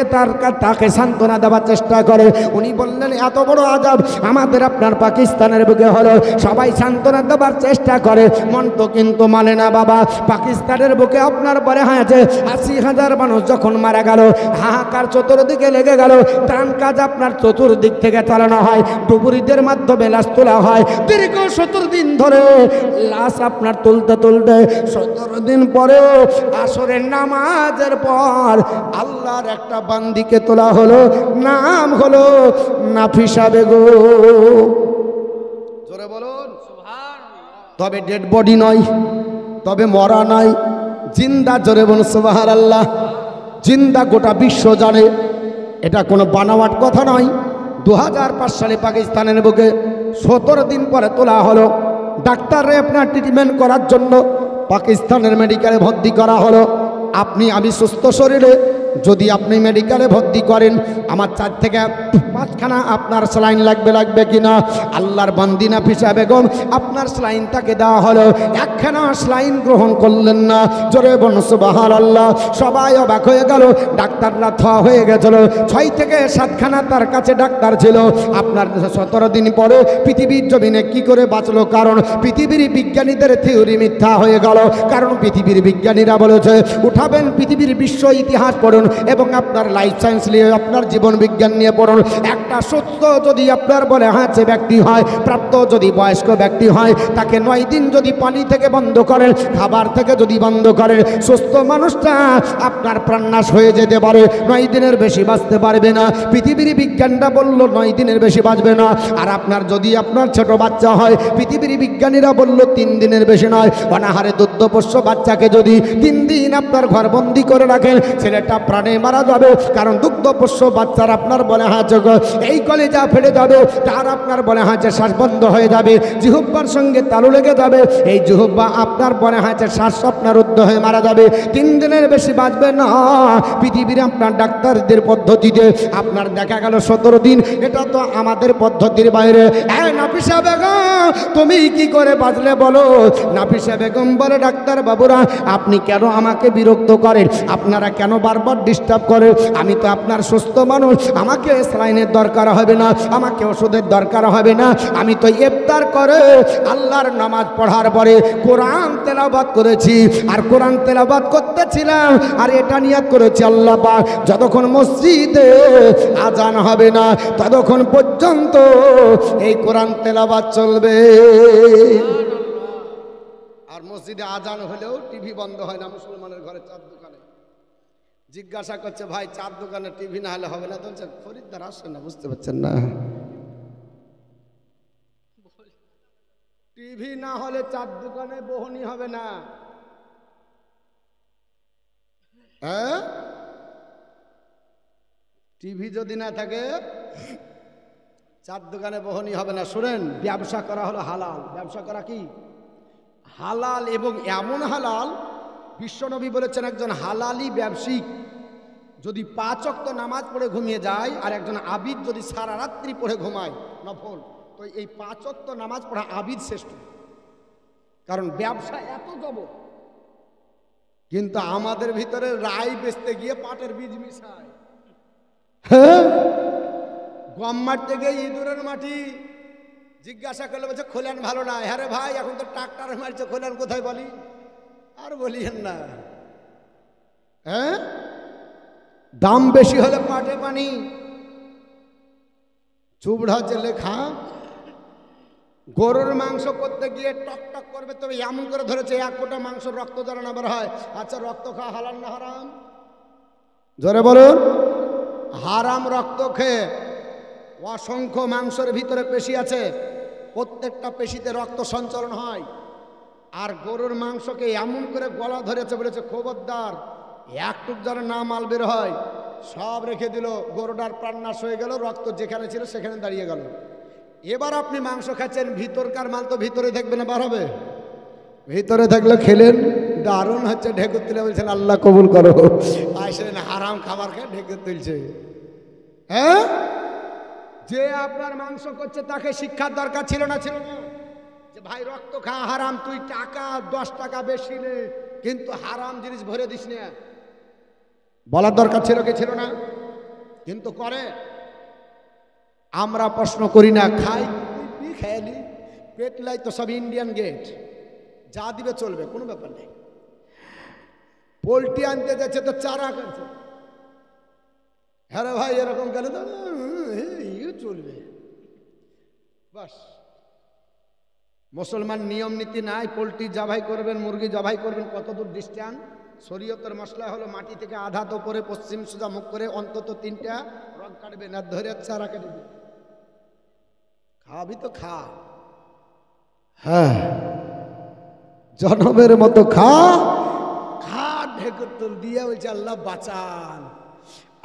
তাকে সান্ত্বনা দেওয়ার চেষ্টা করে। উনি বললেন এত বড় আজাব আমাদের আপনার পাকিস্তানের বুকে হলো, সবাই সান্ত্বনা দেওয়ার চেষ্টা করে, মন তো কিন্তু মানে না বাবা। পাকিস্তানের বুকে আপনার বলে হয়েছে 80,000 মানুষ যখন মারা গেল, হাহাকার চতুর্দিকে লেগে গেল। ত্রাণ কাজ আপনার চতুর্দিক থেকে চালানো হয়, ডুবুরিদের মাধ্যমে লাশ তোলা হয়। দীর্ঘ 17 দিন ধরে লাশ আপনার তুলতে তুলতে 17 দিন পরে আসরের নামাজের পর আল্লাহর একটা বান্দিকে তোলা হলো, নাম হলো নাফিসা বেগম। জোরে বলুন সুবহানাল্লাহ। তবে ডেড বডি নয়, তবে মরা নয়, জিন্দা। জোরে বলুন সুবহানাল্লাহ। জিন্দা, গোটা বিশ্ব জানে এটা কোনো বানাওয়াট কথা নয়। 2005 সালে পাকিস্তানের বুকে 17 দিন পরে তোলা হলো। ডাক্তাররা আপনার ট্রিটমেন্ট করার জন্য পাকিস্তানের মেডিকেলে ভর্তি করা হলো। আমি সুস্থ শরীরে যদি আপনি মেডিকেলে ভর্তি করেন, আমার 4 থেকে 5খানা আপনার স্যালাইন লাগবে কিনা? আল্লাহর বান্দি নাফিসা বেগম আপনার স্যালাইন তাকে দেওয়া হলো, 1খানা স্যালাইন গ্রহণ করলেন না। জোরে বলুন সুবহানাল্লাহ। সবাই অবাক হয়ে গেল, ডাক্তাররা থা হয়ে গেছিল। 6 থেকে 7খানা তার কাছে ডাক্তার ছিল। আপনার 17 দিন পরে পৃথিবীর জমিনে কি করে বাঁচলো? কারণ পৃথিবীর বিজ্ঞানীদের থিওরি মিথ্যা হয়ে গেল। কারণ পৃথিবীর বিজ্ঞানীরা বলেছে উঠাবেন পৃথিবীর বিশ্ব ইতিহাস পড়ুন এবং আপনার লাইফ সায়েন্স নিয়ে আপনার জীবন বিজ্ঞান নিয়ে পড়ুন। একটা সুস্থ যদি আপনার বলে হাঁচে ব্যক্তি হয়, প্রাপ্ত যদি বয়স্ক ব্যক্তি হয়, তাকে 9 দিন যদি পানি থেকে বন্ধ করেন, খাবার থেকে যদি বন্ধ করেন, সুস্থ মানুষটা আপনার প্রাণনাশ হয়ে যেতে পারে, 9 দিনের বেশি বাঁচতে পারবে না। পৃথিবীর বিজ্ঞানটা বলল 9 দিনের বেশি বাঁচবে না। আর আপনার যদি আপনার ছোট বাচ্চা হয়, পৃথিবীর বিজ্ঞানীরা বলল 3 দিনের বেশি নয়। অনাহারে দুগ্ধপোষ্য বাচ্চাকে যদি 3 দিন আপনার ঘরবন্দি করে রাখেন, ছেলেটা প্রাণে মারা যাবে, কারণ দুগ্ধপোষ্য বাচ্চার আপনার বলে হাঁচে এই কলিজা ফেটে যাবে, তার আপনার বলে হাঁচে শ্বাস বন্ধ হয়ে যাবে, জিহ্বার সঙ্গে তালু লেগে যাবে, এই জিহ্বা আপনার বলে হাঁচে শ্বাস আপনার রুদ্ধ হয়ে মারা যাবে, 3 দিনের বেশি বাঁচবে না। পৃথিবীর আপনার ডাক্তারদের পদ্ধতিতে আপনার দেখা গেল 17 দিন, এটা তো আমাদের পদ্ধতির বাইরে। নাফিসা বেগম তুমি কি করে বাঁচলে বলো? নাফিসা বেগম বলে, ডাক্তার বাবুরা আপনি কেন আমাকে বিরক্ত করেন, আপনারা কেন বারবার ডিস্টার্ব করেন? আমি তো আপনার সুস্থ মানুষ, আমাকে স্যালাইনের দরকার হবে না, আমাকে ওষুধের দরকার হবে না। আমি তো ইফতার করে আল্লাহর নামাজ পড়ার পরে কোরআন তেলাওয়াত করেছি, আর কোরআন তেলাওয়াত করতেছিলাম আর এটা নিয়াত করেছি, আল্লাহ পাক যতক্ষণ মসজিদে আজান হবে না ততক্ষণ পর্যন্ত এই কোরআন তেলাওয়াত চলবে। আর মসজিদে আজান হলেও টিভি বন্ধ হয় না। মুসলমানের ঘরে 4 দোকানে জিজ্ঞাসা করছে, ভাই 4 দোকানে টিভি না হলে হবে না? তো খরিদ্দার আসে না, বুঝতে পারছেন না? টিভি না হলে 4 দোকানে বহনি হবে না। হ্যাঁ, টিভি যদি না থাকে 4 দোকানে বহনি হবে না। শুনেন, ব্যবসা করা হলো হালাল। ব্যবসা করা কি হালাল, এবং এমন হালাল বিশ্বনবী বলেছেন, একজন হালালি ব্যবসায়িক যদি 5 ওয়াক্ত নামাজ পড়ে ঘুমিয়ে যায় আর একজন আবিদ যদি সারা রাত্রি পড়ে ঘুমায় নফল, তো এই 5 ওয়াক্ত নামাজ পড়া আবিদ শ্রেষ্ঠ। কারণ ব্যবসা এত জবর, কিন্তু আমাদের ভিতরে রাই বেচতে গিয়ে পাটের বীজ মিশায়, গম মারতে গিয়ে ইঁদুরের মাটি। জিজ্ঞাসা করলে বলছে খোলেন ভালো না। হ্যাঁ রে ভাই, এখন তো ট্রাক্টরে মারছে, খোলেন কোথায় বলি? আর বলিয়েন না। হ্যাঁ, দাম বেশি হলে পাটে পানি, চুবড়া হচ্ছে লেখা। গরুর মাংস করতে গিয়ে টক টক করবে, তবে এমন করে ধরেছে 1 ফোঁটা মাংস রক্ত যেন না বের হয়। আচ্ছা, রক্ত খাওয়া হালাল না হারাম? জোরে বলুন। হারাম রক্ত খেয়ে অসংখ্য মাংসের ভিতরে পেশি আছে, প্রত্যেকটা পেশিতে রক্ত সঞ্চালন হয়। আর গরুর মাংসকে এমন করে গলা ধরেছে, বলেছে খবরদার একটুক যেন না মাল বের হয়। সব রেখে দিল, গরুটার প্রাণ নাশ হয়ে গেল, রক্ত যেখানে ছিল সেখানে দাঁড়িয়ে গেল। এবার আপনি মাংস খাচ্ছেন, ভিতরকার মাল তো ভিতরে থাকবে না, বার হবে। ভিতরে থাকলে খেলেন, দারুণ হচ্ছে, ঢেকুর তুলে বলছেন আল্লাহ কবুল করো। আসেন হারাম খাবার খেয়ে ঢেকুর তুলছে। হ্যাঁ, যে আপনার মাংস করছে তাকে শিক্ষার দরকার ছিল না? ছিল না? যে ভাই রক্ত খাওয়া হারাম, তুই টাকা 10 টাকা বেশি নে, কিন্তু হারাম জিনিস ভরে দিস না, বলার দরকার ছিল কি ছিল না? কিন্তু করে। আমরা প্রশ্ন করি না, খাই খেয়ালি পেট লাই তো সব ইন্ডিয়ান গেট, যা দিবে চলবে, কোনো ব্যাপার নেই। পোলট্রি আনতে যাচ্ছে তো চারা করছে, হ্যাঁ রে ভাই এরকম গেলে তো চলবে, বাস। মুসলমান নিয়ম নীতি নাই, পোলট্রি জবাই করবেন, মুরগি জবাই করবেন, কতদূর ডিস্টেন্স? শরীয়তের মশলা হলো মাটি থেকে আধা তো করে পশ্চিম সোজা মুখ করে অন্তত 3টা রং কাটবে না, ধরে চারা কেটে দেবে। খাবি তো খা, হ্যাঁ জনমের মতো খা, খা ঢেকুর তুল দিয়ে বলছে আল্লাহ বাঁচান,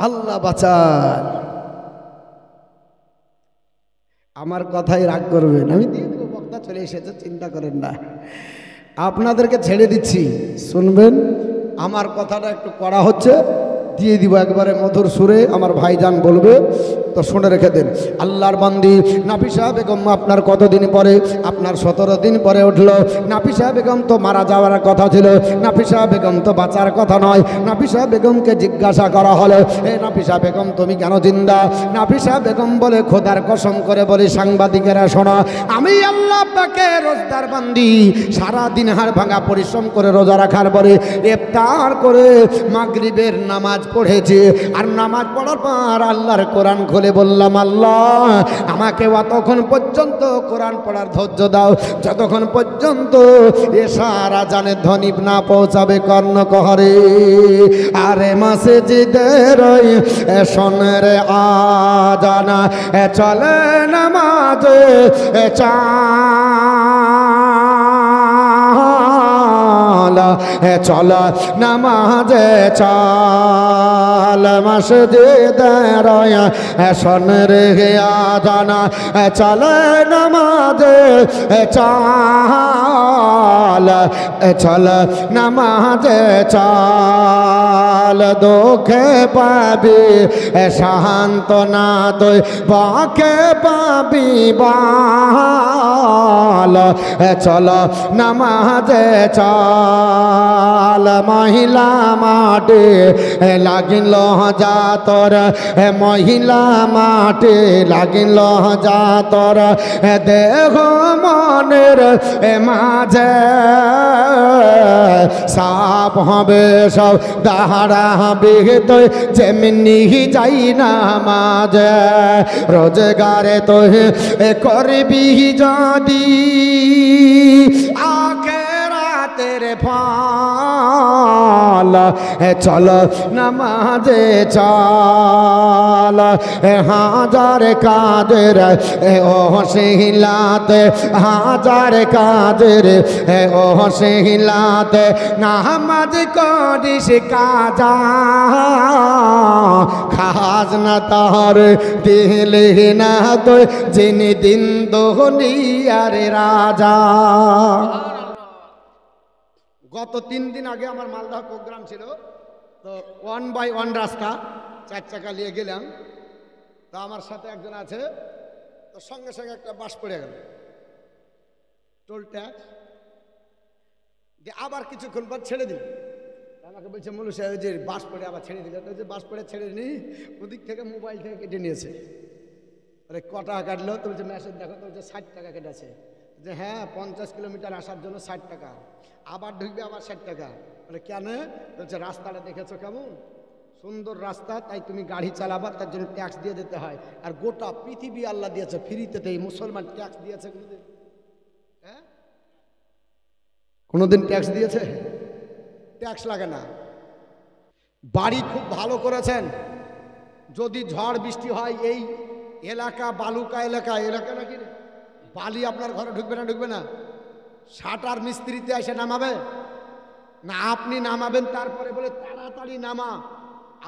আল্লাহ বাঁচান। আমার কথাই রাগ করবেন, আমি দিয়ে দেবো, বক্তা চলে এসেছে, চিন্তা করেন না। আপনাদেরকে ছেড়ে দিচ্ছি, শুনবেন। আমার কথাটা একটু করা হচ্ছে, দিয়ে দিব একবারে মধুর সুরে, আমার ভাইজান বলবে, তো শুনে রেখে দেন। আল্লাহর বান্দি নাফিসা বেগম আপনার কতদিন পরে? আপনার 17 দিন পরে উঠলো। নাফিসা বেগম তো মারা যাওয়ার কথা ছিল, নাফিসা বেগম তো বাঁচার কথা নয়। নাফিসা বেগমকে জিজ্ঞাসা করা হলো, হে নাফিসা বেগম তুমি কেন জিন্দা? নাফিসা বেগম বলে, খোদার কসম করে বলি সাংবাদিকেরা শোনো, আমি আল্লাহ পাকের রোজদার বান্দি, সারাদিন হাড় ভাঙা পরিশ্রম করে রোজা রাখার পরে ইফতার করে মাগরিবের নামাজ পড়েছি, আর নামাজ পড়ার পর আল্লাহর কোরআন খুলে বললাম, আল্লাহ আমাকে অতক্ষণ পর্যন্ত কোরআন পড়ার ধৈর্য দাও যতক্ষণ পর্যন্ত এশার আজানের ধ্বনি না পৌঁছাবে কর্ণকহরে। আরে মসজিদের শোনের আজানা চলে নামাজে চাল, চল নামাজে চল মসজিদের শোন রে আজান চল নামাজে চল চল নামাজে চল দুঃখে পাবি সান্ত্বনা তুই বাকে পাবি বাল চল নামাজে চল মহিলা মাঠে লাগিল যা তোর মহিলা মাঠে লাগিল যা তোর দেহ মনের মাঝে সাপ হবে সব দাঁড়াবি তুই যেমনি যাই না মাঝে রোজগারে তুই করবি যদি আখেরাতের ফল চল নামাজে চল হাজার কাদের ও শিলাতে হাজার কাদের ও শিলাতে নামাজ করিস কাজা খাস না তার দিলে না তো যিনি দিন দুনিয়ার রাজা। গত 3 দিন আগে আমার মালদা প্রোগ্রাম ছিল, তো 1 বাই 1 রাস্তা 4 চাকা নিয়ে গেলাম। তো আমার সাথে একজন আছে, তো সঙ্গে সঙ্গে একটা বাস পড়ে গেল টোল ট্যাক্স দিয়ে, আবার কিছুক্ষণ পর ছেড়ে দিল। আমাকে বলছে মুলু সাহেব যে বাস পড়ে আবার ছেড়ে দিল। তো যে বাস পড়ে ছেড়ে নি, ওদিক থেকে মোবাইল থেকে কেটে নিয়েছে। আরে ক টাকা কাটলো? তো বলছে মেসেজ দেখো, তো বলছে 60 টাকা কেটেছে। যে হ্যাঁ 50 কিলোমিটার আসার জন্য 60 টাকা, আবার ঢুকবে আবার 60 টাকা। বলে কেন? বলছে রাস্তাটা দেখেছো কেমন সুন্দর রাস্তা, তাই তুমি গাড়ি চালাবা, তার জন্য ট্যাক্স দিয়ে দিতে হয়। আর গোটা পৃথিবী আল্লাহ দিয়েছে ফ্রিতে, এই মুসলমান ট্যাক্স দিয়েছে কোনোদিন? হ্যাঁ কোনোদিন ট্যাক্স দিয়েছে? ট্যাক্স লাগে না। বাড়ি খুব ভালো করেছেন। যদি ঝড় বৃষ্টি হয়, এই এলাকা বালুকা এলাকা নাকি বালি আপনার ঘরে ঢুকবে না? ঢুকবে না। শাটার মিস্ত্রিতে এসে নামাবে না, আপনি নামাবেন। তারপরে বলে তাড়াতাড়ি নামা।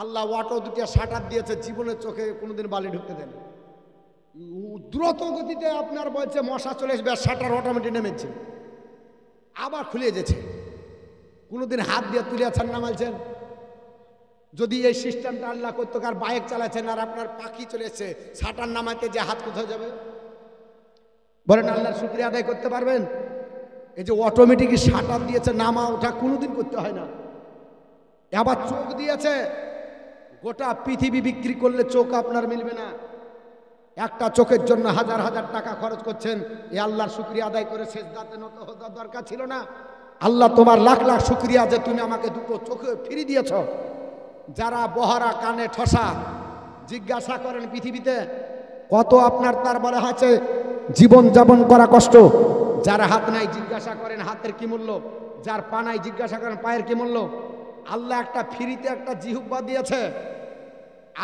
আল্লাহ অটো 2টা শাটার দিয়েছে, জীবনের চোখে কোনোদিন বালি ঢুকতে দেন। দ্রুত গতিতে আপনার বলছে মশা চলে আসবে, শাটার অটোমেটিক নেমেছে, আবার খুলে যেছে। কোনোদিন হাত দিয়ে তুলে আছেন নামাইছেন? যদি এই সিস্টেমটা আল্লাহ করতো, কার বাইক চালাচ্ছেন আর আপনার পাখি চলে এসছে, শাটার নামাইতে যে হাত কোথায় যাবে? বলেন আল্লাহর শুকরিয়া আদায় করতে পারবেন? এই যে অটোমেটিক শাটার দিয়েছে, নামা ওঠা কোনোদিন করতে হয় না। আবার চোখ দিয়েছে, গোটা পৃথিবী বিক্রি করলে চোখ আপনার মিলবে না। একটা চোখের জন্য হাজার হাজার টাকা খরচ করছেন। এই আল্লাহর শুকরিয়া আদায় করে সেজদাতে নত হওয়ার দরকার ছিল না? আল্লাহ তোমার লাখ লাখ শুকরিয়া যে তুমি আমাকে দুটো চোখে ফিরিয়ে দিয়েছ। যারা বহারা কানে ঠসা, জিজ্ঞাসা করেন পৃথিবীতে কত আপনার তার বলা হয়েছে জীবন যাপন করা কষ্ট। যার হাত নাই জিজ্ঞাসা করেন হাতের কি মূল্য, যার পা নাই জিজ্ঞাসা করেন পায়ের কি মূল্য। আল্লাহ একটা ফ্রিতে একটা জিহুব্বা দিয়েছে।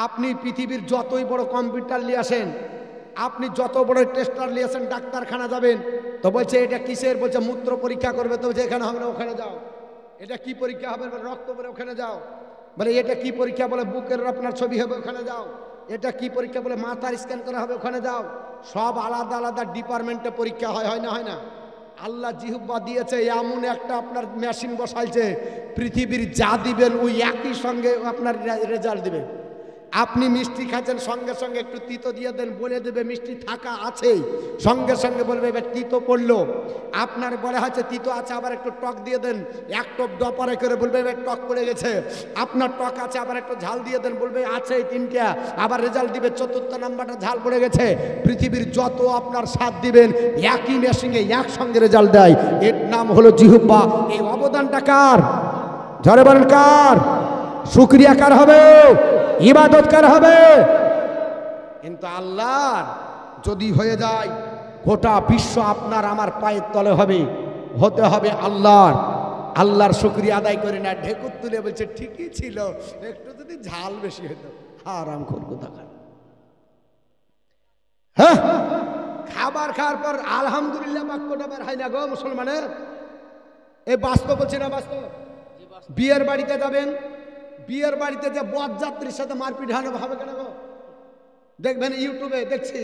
আপনি পৃথিবীর যতই বড় কম্পিউটার নিয়ে আসেন, আপনি যত বড় টেস্টার নিয়ে আসেন, ডাক্তারখানা যাবেন তো বলছে এটা কিসের? বলছে মূত্র পরীক্ষা করবে। তো বলছে এখানে হবে না, ওখানে যাও। এটা কি পরীক্ষা হবে? রক্ত বলে ওখানে যাও। বলে এটা কি পরীক্ষা? বলে বুকের আপনার ছবি হবে, ওখানে যাও। এটা কি পরীক্ষা? বলে মাথার স্ক্যান করা হবে, ওখানে যাও। সব আলাদা আলাদা ডিপার্টমেন্টে পরীক্ষা হয়, হয় না? হয় না? আল্লাহ জিহুব্বা দিয়েছে, এমন একটা আপনার মেশিন বসাইছে, পৃথিবীর যা দিবেন ওই একই সঙ্গে আপনার রেজাল্ট দিবে। আপনি মিষ্টি খাচ্ছেন, সঙ্গে সঙ্গে একটু তিতো দিয়ে দেন, বলে দেবে মিষ্টি থাকা আছেই, সঙ্গে সঙ্গে বলবে এবার তিতো পড়লো। আপনার বলা হচ্ছে তিতো আছে, আবার একটু টক দিয়ে দেন, এক টপ ডপারে করে বলবে এবার টক পড়ে গেছে। আপনার টক আছে, আবার একটু ঝাল দিয়ে দেন, বলবে আছে 3টা, আবার রেজাল্ট দিবে 4র্থ নাম্বারটা ঝাল পড়ে গেছে। পৃথিবীর যত আপনার স্বাদ দিবেন একই মেশিনে একসঙ্গে রেজাল্ট দেয়। এর নাম হলো জিহুব্বা। এই অবদানটা কার? ঝরে বলেন কার? শুকরিয়া কার হবে? ইবাদত কার হবে? কিন্তু আল্লাহর যদি হয়ে যায়, গোটা বিশ্ব আপনার আমার পায়ের তলে হবে। হতে হবে আল্লাহর। আল্লাহর শুকরিয়া আদায় করে না, ঢেকুর তুলে বলছে ঠিকই ছিল, একটু যদি ঝাল বেশি হতো। আরাম করবো দেখা। হ্যাঁ, খাবার খাওয়ার পর আলহামদুলিল্লাহ বাক্যটা বের হয় না গো মুসলমানের। এই বাস্তব বলছি না বাস্তব? বিয়ের বাড়িতে যাবেন, বিয়ের বাড়িতে যে বরযাত্রীর সাথে মারপিট হবে কেন গো? দেখবেন ইউটিউবে দেখছি,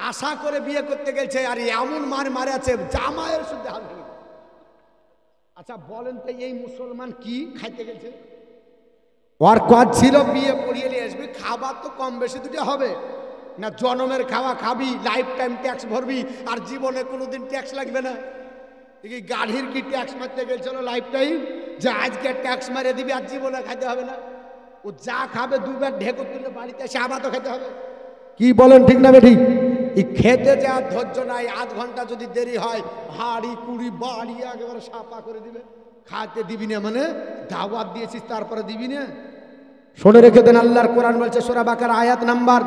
আশা করে বিয়ে করতে গেছে আর এমন মারে আছে জামাইয়ের শুদ্ধ হাত ভেঙে। আচ্ছা বলেন তো এই মুসলমান কি খাইতে গেছে? ওর কাজ ছিল বিয়ে পড়িয়ে নিয়ে আসবি, খাবার তো কম বেশি দুটো হবে না। জনমের খাওয়া খাবি, লাইফ টাইম ট্যাক্স ভরবি, আর জীবনে কোনোদিন ট্যাক্স লাগবে না। এই গাড়ির কি ট্যাক্স মারতে গেছিল লাইফ টাইম, যে আজকে ট্যাক্স মারিয়ে দিবি আর জীবনে খাইতে হবে না? ও যা খাবে দুবার ঢেকুর তুলে বাড়িতে এসে আবার তো খেতে হবে। কি বলেন ঠিক না বেঠিক? এই খেতে যা ধৈর্য নাই, আধ ঘন্টা যদি দেরি হয় হাড়ি কুড়ি বাড়ি একেবারে সাফা করে দিবে। খাইতে দিবি না মানে দাওয়াত দিয়েছিস তারপরে দিবি না? শুনে রেখে দেন, আল্লাহর কোরআন বলছে সূরা বাকারা আয়াত নাম্বার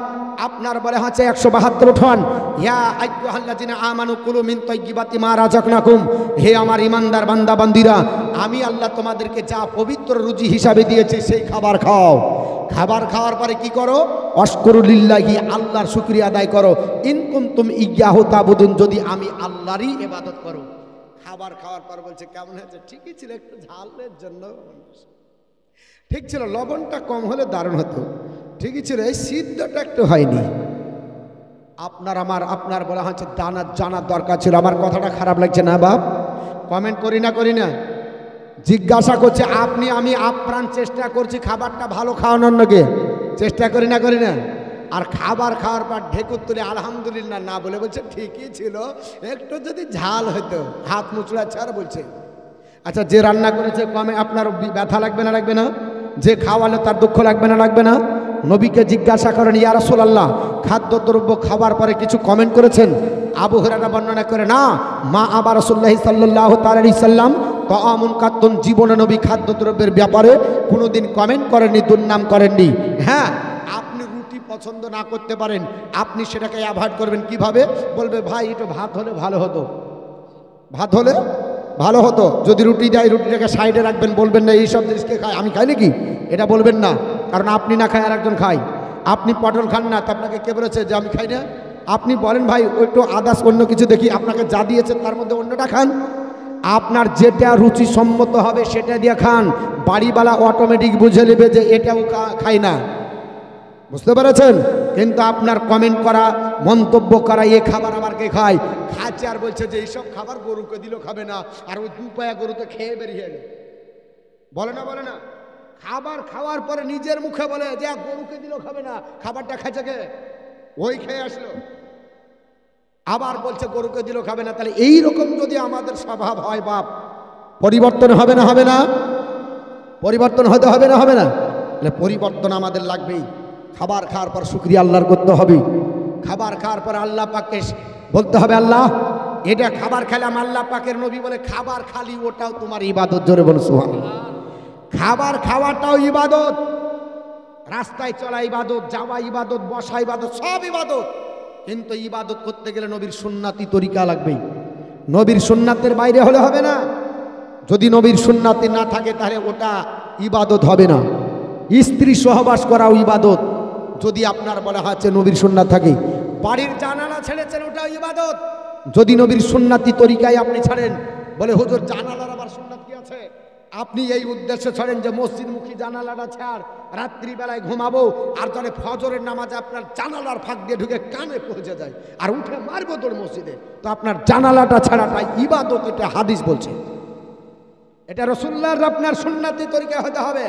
আপনার বলে হচ্ছে 172 উঠান, ইয়া আইয়ুহাল্লাযিনা আমানু কুলু মিন তাইয়্যিবাতি মা রাযাকনাকুম, হে আমার ইমানদার বান্দা বান্দীরা, আমি আল্লাহ তোমাদেরকে যা পবিত্র রুজি হিসাবে দিয়েছি সেই খাবার খাও। খাবার খাওয়ার পরে কি করো? অশকুরু লিল্লাহি, আল্লাহর শুকরিয়া আদায় করো। ইন কুনতুম ইয়্যাহু তা'বুদুন, যদি আমি আল্লাহরই ইবাদত করো। খাবার খাওয়ার পর বলছে কেমন হয়েছে? ঠিকই ছিল, একটু ঝালের জন্য ঠিক ছিল, লবণটা কম হলে দারুণ হতো। ঠিকই ছিল, এই সিদ্ধটা একটু হয়নি। আপনার বলা হচ্ছে জানার দরকার ছিল। আমার কথাটা খারাপ লাগছে না বাপ? কমেন্ট করি না জিজ্ঞাসা করছে আপনি, আমি আপ্রাণ চেষ্টা করছি খাবারটা ভালো খাওয়ানোর নাকি চেষ্টা করি না আর খাবার খাওয়ার পর ঢেকুর তুলে আলহামদুলিল্লাহ না বলে বলছে ঠিকই ছিল, একটু যদি ঝাল হতো, হাত মুচড়া ছাড় বলছে। আচ্ছা যে রান্না করেছে কমে আপনার ব্যথা লাগবে না? যে খাওয়ালে তার দুঃখ লাগবে না? নবীকে জিজ্ঞাসা করেন, ইয়া রাসূলুল্লাহ, খাদ্যদ্রব্য খাবার পরে কিছু কমেন্ট করেছেন? আবু হুরায়রা বর্ণনা করে, না মা আবা রাসূলুল্লাহ সাল্লাল্লাহু তাআলা আলাইহি সাল্লাম তাআমুন কাদ্দুন, জীবনে নবী খাদ্যদ্রব্যের ব্যাপারে কোনোদিন কমেন্ট করেননি, দুর্নাম করেননি। হ্যাঁ, আপনি রুটি পছন্দ না করতে পারেন, আপনি সেটাকে অ্যাভয়েড করবেন কিভাবে? বলবে ভাই একটু ভাত হলে ভালো হতো, ভাত হলে ভালো হতো। যদি রুটি দেয় রুটিটাকে সাইডে রাখবেন, বলবেন না এইসব জিনিসকে খাই, আমি খাই নাকি, এটা বলবেন না। কারণ আপনি না খায় আর একজন খায়। আপনি পটল খান না, তা আপনাকে কে বলেছে যে আমি খাই না? আপনি বলেন ভাই একটু আদার্স অন্য কিছু দেখি, আপনাকে যা দিয়েছে তার মধ্যে অন্যটা খান। আপনার যেটা রুচিসম্মত হবে সেটা দিয়ে খান। বাড়িওয়ালা অটোমেটিক বুঝে নেবে যে এটাও খাই না, বুঝতে পেরেছেন? কিন্তু আপনার কমেন্ট করা, মন্তব্য করা, এ খাবার আবার কে খায়, খাচ্ছে আর বলছে যে এইসব খাবার গরুকে দিলেও খাবে না, আর ওই দু পায়া গরু তো খেয়ে বেরিয়ে গেল। বলে না খাবার খাওয়ার পরে নিজের মুখে বলে যে গরুকে দিলেও খাবে না, খাবারটা খাচ্ছে কে? ওই খেয়ে আসলো, আবার বলছে গরুকে দিলেও খাবে না। তাহলে এই রকম যদি আমাদের স্বভাব হয় বাপ, পরিবর্তন হবে না? পরিবর্তন হতে হবে না? তাহলে পরিবর্তন আমাদের লাগবেই। খাবার খাওয়ার পর শুকরিয়া আল্লাহর করতে হবে। খাবার খাওয়ার পর আল্লাহ পাককে বলতে হবে, আল্লাহ এটা খাবার খেলাম, আল্লাহ পাকের নবী বলে খাবার খালি ওটাও তোমার ইবাদত। জোরে বলো সুবহানাল্লাহ। খাবার খাওয়াটাও ইবাদত, রাস্তায় চলা ইবাদত, যাওয়া ইবাদত, বসা ইবাদত, সব ইবাদত। কিন্তু ইবাদত করতে গেলে নবীর সুন্নাতি তরিকা লাগবে। নবীর সুন্নাতের বাইরে হলে হবে না। যদি নবীর সুন্নাতি না থাকে তাহলে ওটা ইবাদত হবে না। স্ত্রী সহবাস করাও ইবাদত যদি আপনার বলা হচ্ছে নবীর সুন্নাত থাকে। বাড়ির জানালা ছেড়েছেন, ওটাও ইবাদত যদি নবীর সুন্নাতি তরিকায় আপনি ছাড়েন। বলে হুজুর জানালার আবার সুন্নাত কি আছে? আপনি এই উদ্দেশ্যে ছাড়েন যে মসজিদমুখী জানালাটা ছাড়, রাত্রিবেলায় ঘুমাবো, আর তাহলে ফজরের নামাজে আপনার জানালার ফাঁক দিয়ে ঢুকে কানে পৌঁছে যায় আর উঠে মারবো তোর মসজিদে, তো আপনার জানালাটা ছাড়াটাই ইবাদত। এটা হাদিস বলছে, এটা রাসূলুল্লাহর আপনার সুন্নাতি তরিকা হতে হবে।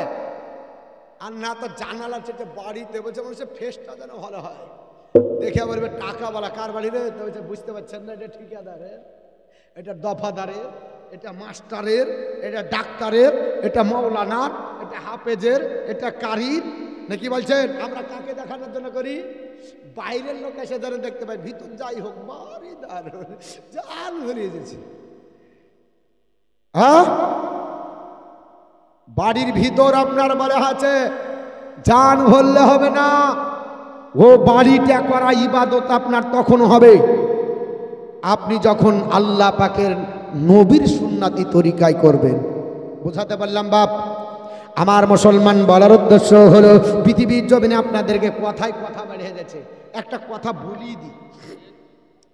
আর না তো জানালা চেটে বাড়িতে বলছে মানুষের ফেসটা যেন ভালো হয়, দেখে বলবে টাকাওয়ালা কার বাড়ি রে, তো বুঝতে পারছেন না এটা ঠিকাদারের, এটা দফাদারের, এটা মাস্টারের, এটা ডাক্তারের, এটা মৌলানার, এটা হাফেজের, এটা কারির, নাকি বলছেন? আমরা কাকে দেখানোর জন্য করি? বাইরের লোক এসে যেন দেখতে পাই, ভিতর যাই হোক বাড়ি দারুন জান ভরিয়ে দিয়েছে। হ্যাঁ, বাড়ির ভিতর আপনার বলা আছে জান ভরলে হবে না, ও বাড়িটা করা ইবাদত আপনার তখন হবে আপনি যখন আল্লাহ পাকের নবীর সুন্নাতি তরিকায় করবেন। বোঝাতে পারলাম বাপ? আমার মুসলমান বলার উদ্দেশ্য হলো পৃথিবীর জমিনে আপনাদেরকে কথায় কথা বেড়ে গেছে। একটা কথা বলিয়ে দিই,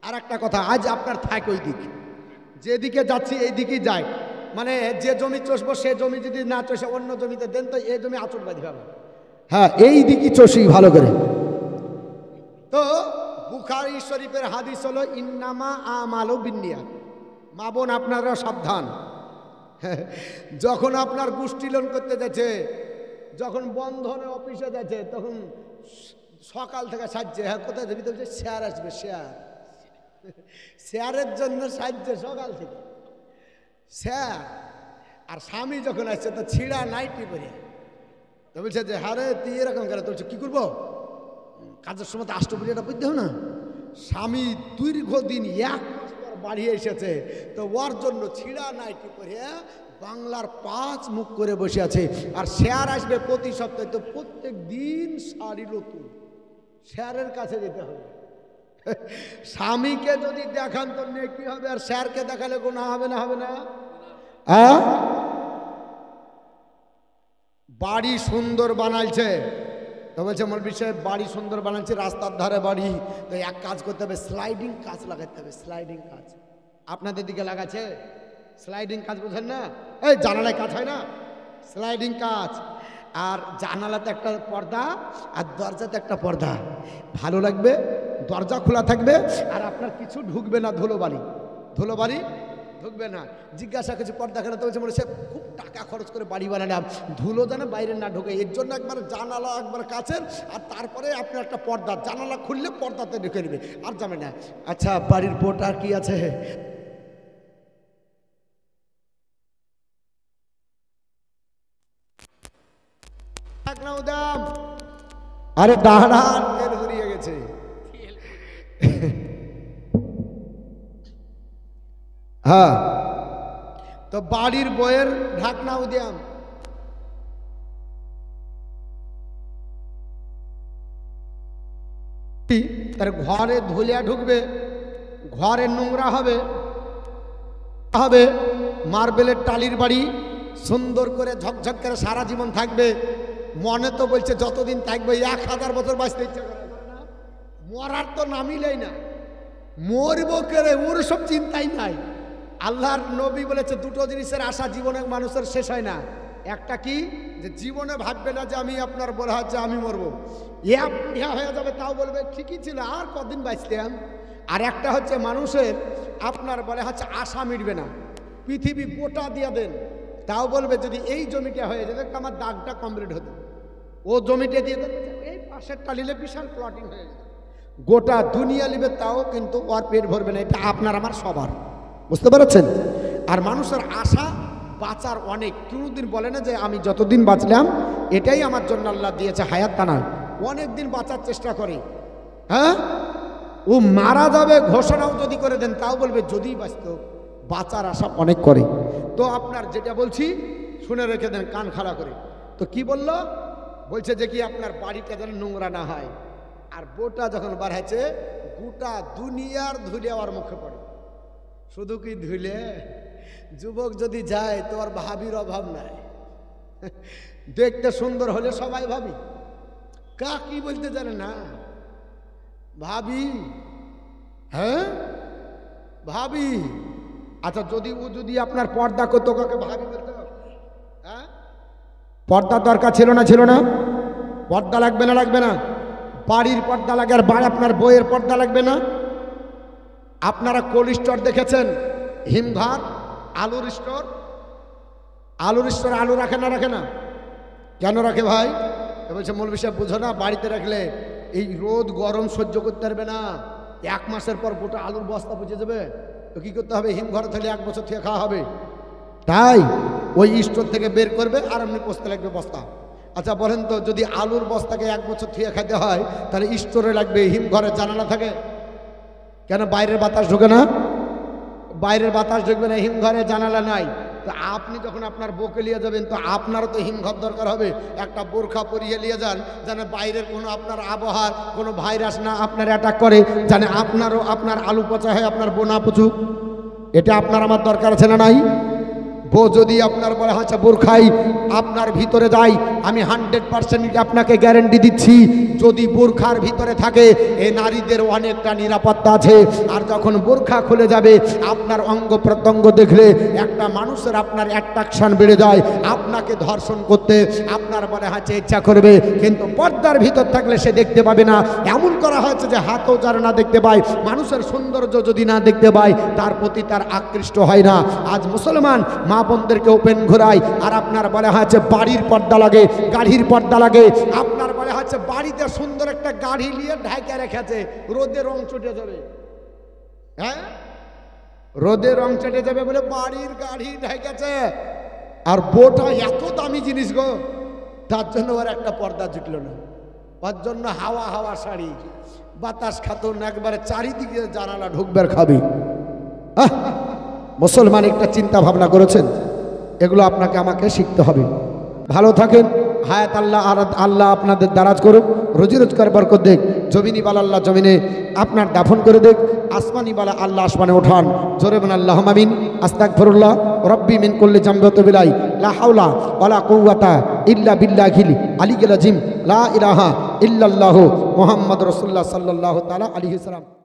আর একটা কথা, আজ আপনার থাক ওই দিক, যেদিকে যাচ্ছি এই দিকেই যায়, মানে যে জমি চষবো সে জমি যদি না চষে অন্য জমিতে দেন তো এই জমি আঁচড় বাঁধি হবে। হ্যাঁ, এই দিকই চষি ভালো করে। তো বুখারী শরীফের হাদিস হলো ইন্নামা আমালু বিন্নিয়াত। মা বোন আপনারা সাবধান, যখন আপনার গোষ্ঠী লোন করতে যাচ্ছে, যখন বন্ধনে অফিসে যাচ্ছে, তখন সকাল থেকে সাজছে, হ্যাঁ কোথায় যাবি তো শেয়ার আসবে, শেয়ারের জন্য সাজছে সকাল থেকে শেয়ার। আর স্বামী যখন আসছে তো ছিঁড়া নাইটি পরে তো বলছে যে হারে তুই এরকম করে তো কি করবো, কাজের সময় তো আষ্টপুরিয়াটা বুঝতে হবে না। স্বামী দীর্ঘদিন 1 মাস পর বাড়ি এসেছে, তো ওর জন্য ছিঁড়া নাইটি পরে বাংলার 5 মুখ করে বসে আছে। আর শেয়ার আসবে প্রতি সপ্তাহে, তো প্রত্যেক দিন শাড়ি নতুন, শেয়ারের কাছে যেতে হবে। স্বামীকে যদি দেখান তো নেকি হবে, আর শেয়ারকে দেখালে গুনাহ হবে না, হবে না? বাড়ি সুন্দর বানাইছে তো বলছে মৌলভী সাহেব বাড়ি সুন্দর বানাচ্ছে, রাস্তার ধারে বাড়ি, তো এক কাজ করতে হবে, স্লাইডিং কাজ লাগাতে হবে। স্লাইডিং কাজ আপনাদের দিকে লাগাচ্ছে? স্লাইডিং কাজ বোঝেন না? এই জানালায় কাজ হয় না, স্লাইডিং কাজ। আর জানালাতে একটা পর্দা আর দরজাতে একটা পর্দা, ভালো লাগবে। দরজা খোলা থাকবে আর আপনার কিছু ঢুকবে না, ধুলোবালি ঢুকবে না। জিজ্ঞাসা কিছু পর্দা কেন, তো বলছে মনে সে খুব টাকা খরচ করে বাড়ি বানালাম, ধুলো যেন বাইরে না ঢোকে, এর জন্য একবার জানালা একবার কাছের, আর তারপরে আপনার একটা পর্দা, জানালা খুললে পর্দাতে ঢুকে নেবে, আর যাবে না। আচ্ছা, বাড়ির বোট আর কি আছে? আরে দাঁড়া, তেল ফুরিয়ে গেছে। হ্যাঁ, তো বাড়ির বইয়ের ঢাকনাও দিয়াম। তার ঘরে ধুলিয়া ঢুকবে, ঘরে নোংরা হবে, মার্বেলের টালির বাড়ি সুন্দর করে ঝকঝক করে সারা জীবন থাকবে। মনে তো বলছে যতদিন থাকবে 1000 বছর বাঁচতে ইচ্ছা করে না, মরার তো নামিলেই না, মরবো করে ওর সব চিন্তাই নাই। আল্লাহর নবী বলেছে দুটো জিনিসের আশা জীবনে মানুষের শেষ হয় না। একটা কি, যে জীবনে ভাববে না যে আমি আপনার বলা হচ্ছে আমি মরবো, ইয়া হয়ে যাবে, তাও বলবে ঠিকই ছিল আর কদিন বাঁচতাম। আর একটা হচ্ছে মানুষের আপনার বলে হচ্ছে আশা মিটবে না, পৃথিবী গোটা দিয়ে দেন, তাও বলবে যদি এই জমিটা হয়ে যেত আমার দাগটা কমপ্লিট হতো, ও জমিটা দিয়ে দেন, এই পাশেরটা নিলে বিশাল প্লটিং হয়ে যেত, গোটা দুনিয়া নিবে, তাও কিন্তু ওর পেট ভরবে না। এটা আপনার আমার সবার, বুঝতে পেরেছেন? আর মানুষের আশা বাঁচার অনেক, কোনোদিন বলে না যে আমি যতদিন বাঁচলাম এটাই আমার জন্য আল্লাহ দিয়েছে হায়াত, তা নয়, অনেক দিন বাঁচার চেষ্টা করে। হ্যাঁ, ও মারা যাবে ঘোষণাও যদি করে দেন তাও বলবে যদি বাঁচত, বাঁচার আশা অনেক করে। তো আপনার যেটা বলছি শুনে রেখে দেন কান খাড়া করে। তো কি বললো, বলছে যে কি আপনার বাড়িটা যেন নোংরা না হয়, আর বোটা যখন বাড়াইছে গোটা দুনিয়ার ধুলে আমার মুখে পড়ে। শুধু কি ধুলে, যুবক যদি যায় তো আর ভাবির অভাব নাই, দেখতে সুন্দর হলে সবাই ভাবি, কা কি বলতে জানে না, ভাবি। হ্যাঁ ভাবি। আচ্ছা, যদি আপনার পর্দা করতো কাকে ভাবি বলতো? হ্যাঁ, পর্দার দরকার ছিল না? পর্দা লাগবে না? বাড়ির পর্দা লাগে, আর আপনার বইয়ের পর্দা লাগবে না? আপনারা কোল্ড স্টোর দেখেছেন, হিমঘর, আলুর স্টোর, আলু রাখে না? কেন রাখে ভাই? বলছে মৌলভী সাহেব বুঝো না, বাড়িতে রাখলে এই রোদ গরম সহ্য করতে পারবে না, 1 মাসের পর গোটা আলুর বস্তা পচে যাবে, তো কি করতে হবে, হিমঘরে তাহলে 1 বছর থেকে খাওয়া হবে, তাই ওই স্টোর থেকে বের করবে আর এমনি পচতে লাগবে বস্তা। আচ্ছা বলেন তো, যদি আলুর বস্তাকে 1 বছর থেকে খাইতে হয় তাহলে স্টোরে লাগবে, হিমঘরে জানালা থাকে কেন? বাইরের বাতাস ঢোকে না? বাইরের বাতাস ঢুকবে না, হিমঘরে জানালা নাই। তো আপনি যখন আপনার বউকে নিয়ে যাবেন তো আপনারও তো হিমঘর দরকার হবে, একটা বোরখা পরিয়ে নিয়ে যান, যেন বাইরের কোনো আপনার আবহাওয়ার কোনো ভাইরাস না আপনার অ্যাটাক করে, যেন আপনারও আপনার আলু পচা হয়, আপনার বোনা পচুক। এটা আপনার আমার দরকার আছে না নাই? বউ যদি আপনার বলে হচ্ছে বোরখাই আপনার ভিতরে যায়, আমি 100% আপনাকে গ্যারেন্টি দিচ্ছি, যদি বোরখার ভিতরে থাকে এই নারীদের অনেকটা নিরাপত্তা আছে। আর যখন বোরখা খুলে যাবে আপনার অঙ্গ প্রত্যঙ্গ দেখলে একটা মানুষের আপনার অ্যাট্রাকশন বেড়ে যায়, আপনাকে ধর্ষণ করতে আপনার বলে হচ্ছে ইচ্ছা করবে, কিন্তু পর্দার ভিতর থাকলে সে দেখতে পাবে না। এমন করা হয়েছে যে হাতও যার না দেখতে পায়, মানুষের সৌন্দর্য যদি না দেখতে পায় তার প্রতি তার আকৃষ্ট হয় না। আজ মুসলমান মা বোনদেরকে ওপেন ঘোরায়, আর আপনার বলে হচ্ছে বাড়ির পর্দা লাগে, গাড়ির পর্দা লাগে। আপনার বলে হচ্ছে বাড়িতে সুন্দর একটা গাড়ি নিয়ে ঢাকা রেখেছে, রোদে রং চটে যাবে, হ্যাঁ রোদে রং চটে যাবে বলে বাড়ির গাড়ি ঢেকেছে। আর বোটা এত দামি জিনিস গো, তার জন্য ওর একটা পর্দা জুটল না, তার জন্য হাওয়া হাওয়া শাড়ি, বাতাস খাতুন একবারে চারিদিকে জানালা ঢুকবার খাবি। মুসলমান একটা চিন্তা ভাবনা করেছেন, এগুলো আপনাকে আমাকে শিখতে হবে। ভালো থাকেন, হায়াত আল্লাহ আল্লাহ আপনাদের দারাজ করুক, রুজি রোজগার বরকত দেখ, জমিনি বালা আল্লাহ জমিনে আপনার দাফন করে দেখ, আসমানি বালা আল্লাহ আসমানে ওঠান। জোরে বলেন আল্লাহুম্মা আমিন। আস্তাগফিরুল্লাহ রাব্বি মিন কুল্লি জামবিন বিলাই লা হাওলা ওয়ালা কুওয়াতা ইল্লা বিল্লাহিল আলিয়্যিল আযীম লা ইলাহা ইল্লাল্লাহু মুহাম্মাদুর রাসূলুল্লাহ সাল্লাল্লাহু তাআলা আলাইহি ওয়াসাল্লাম।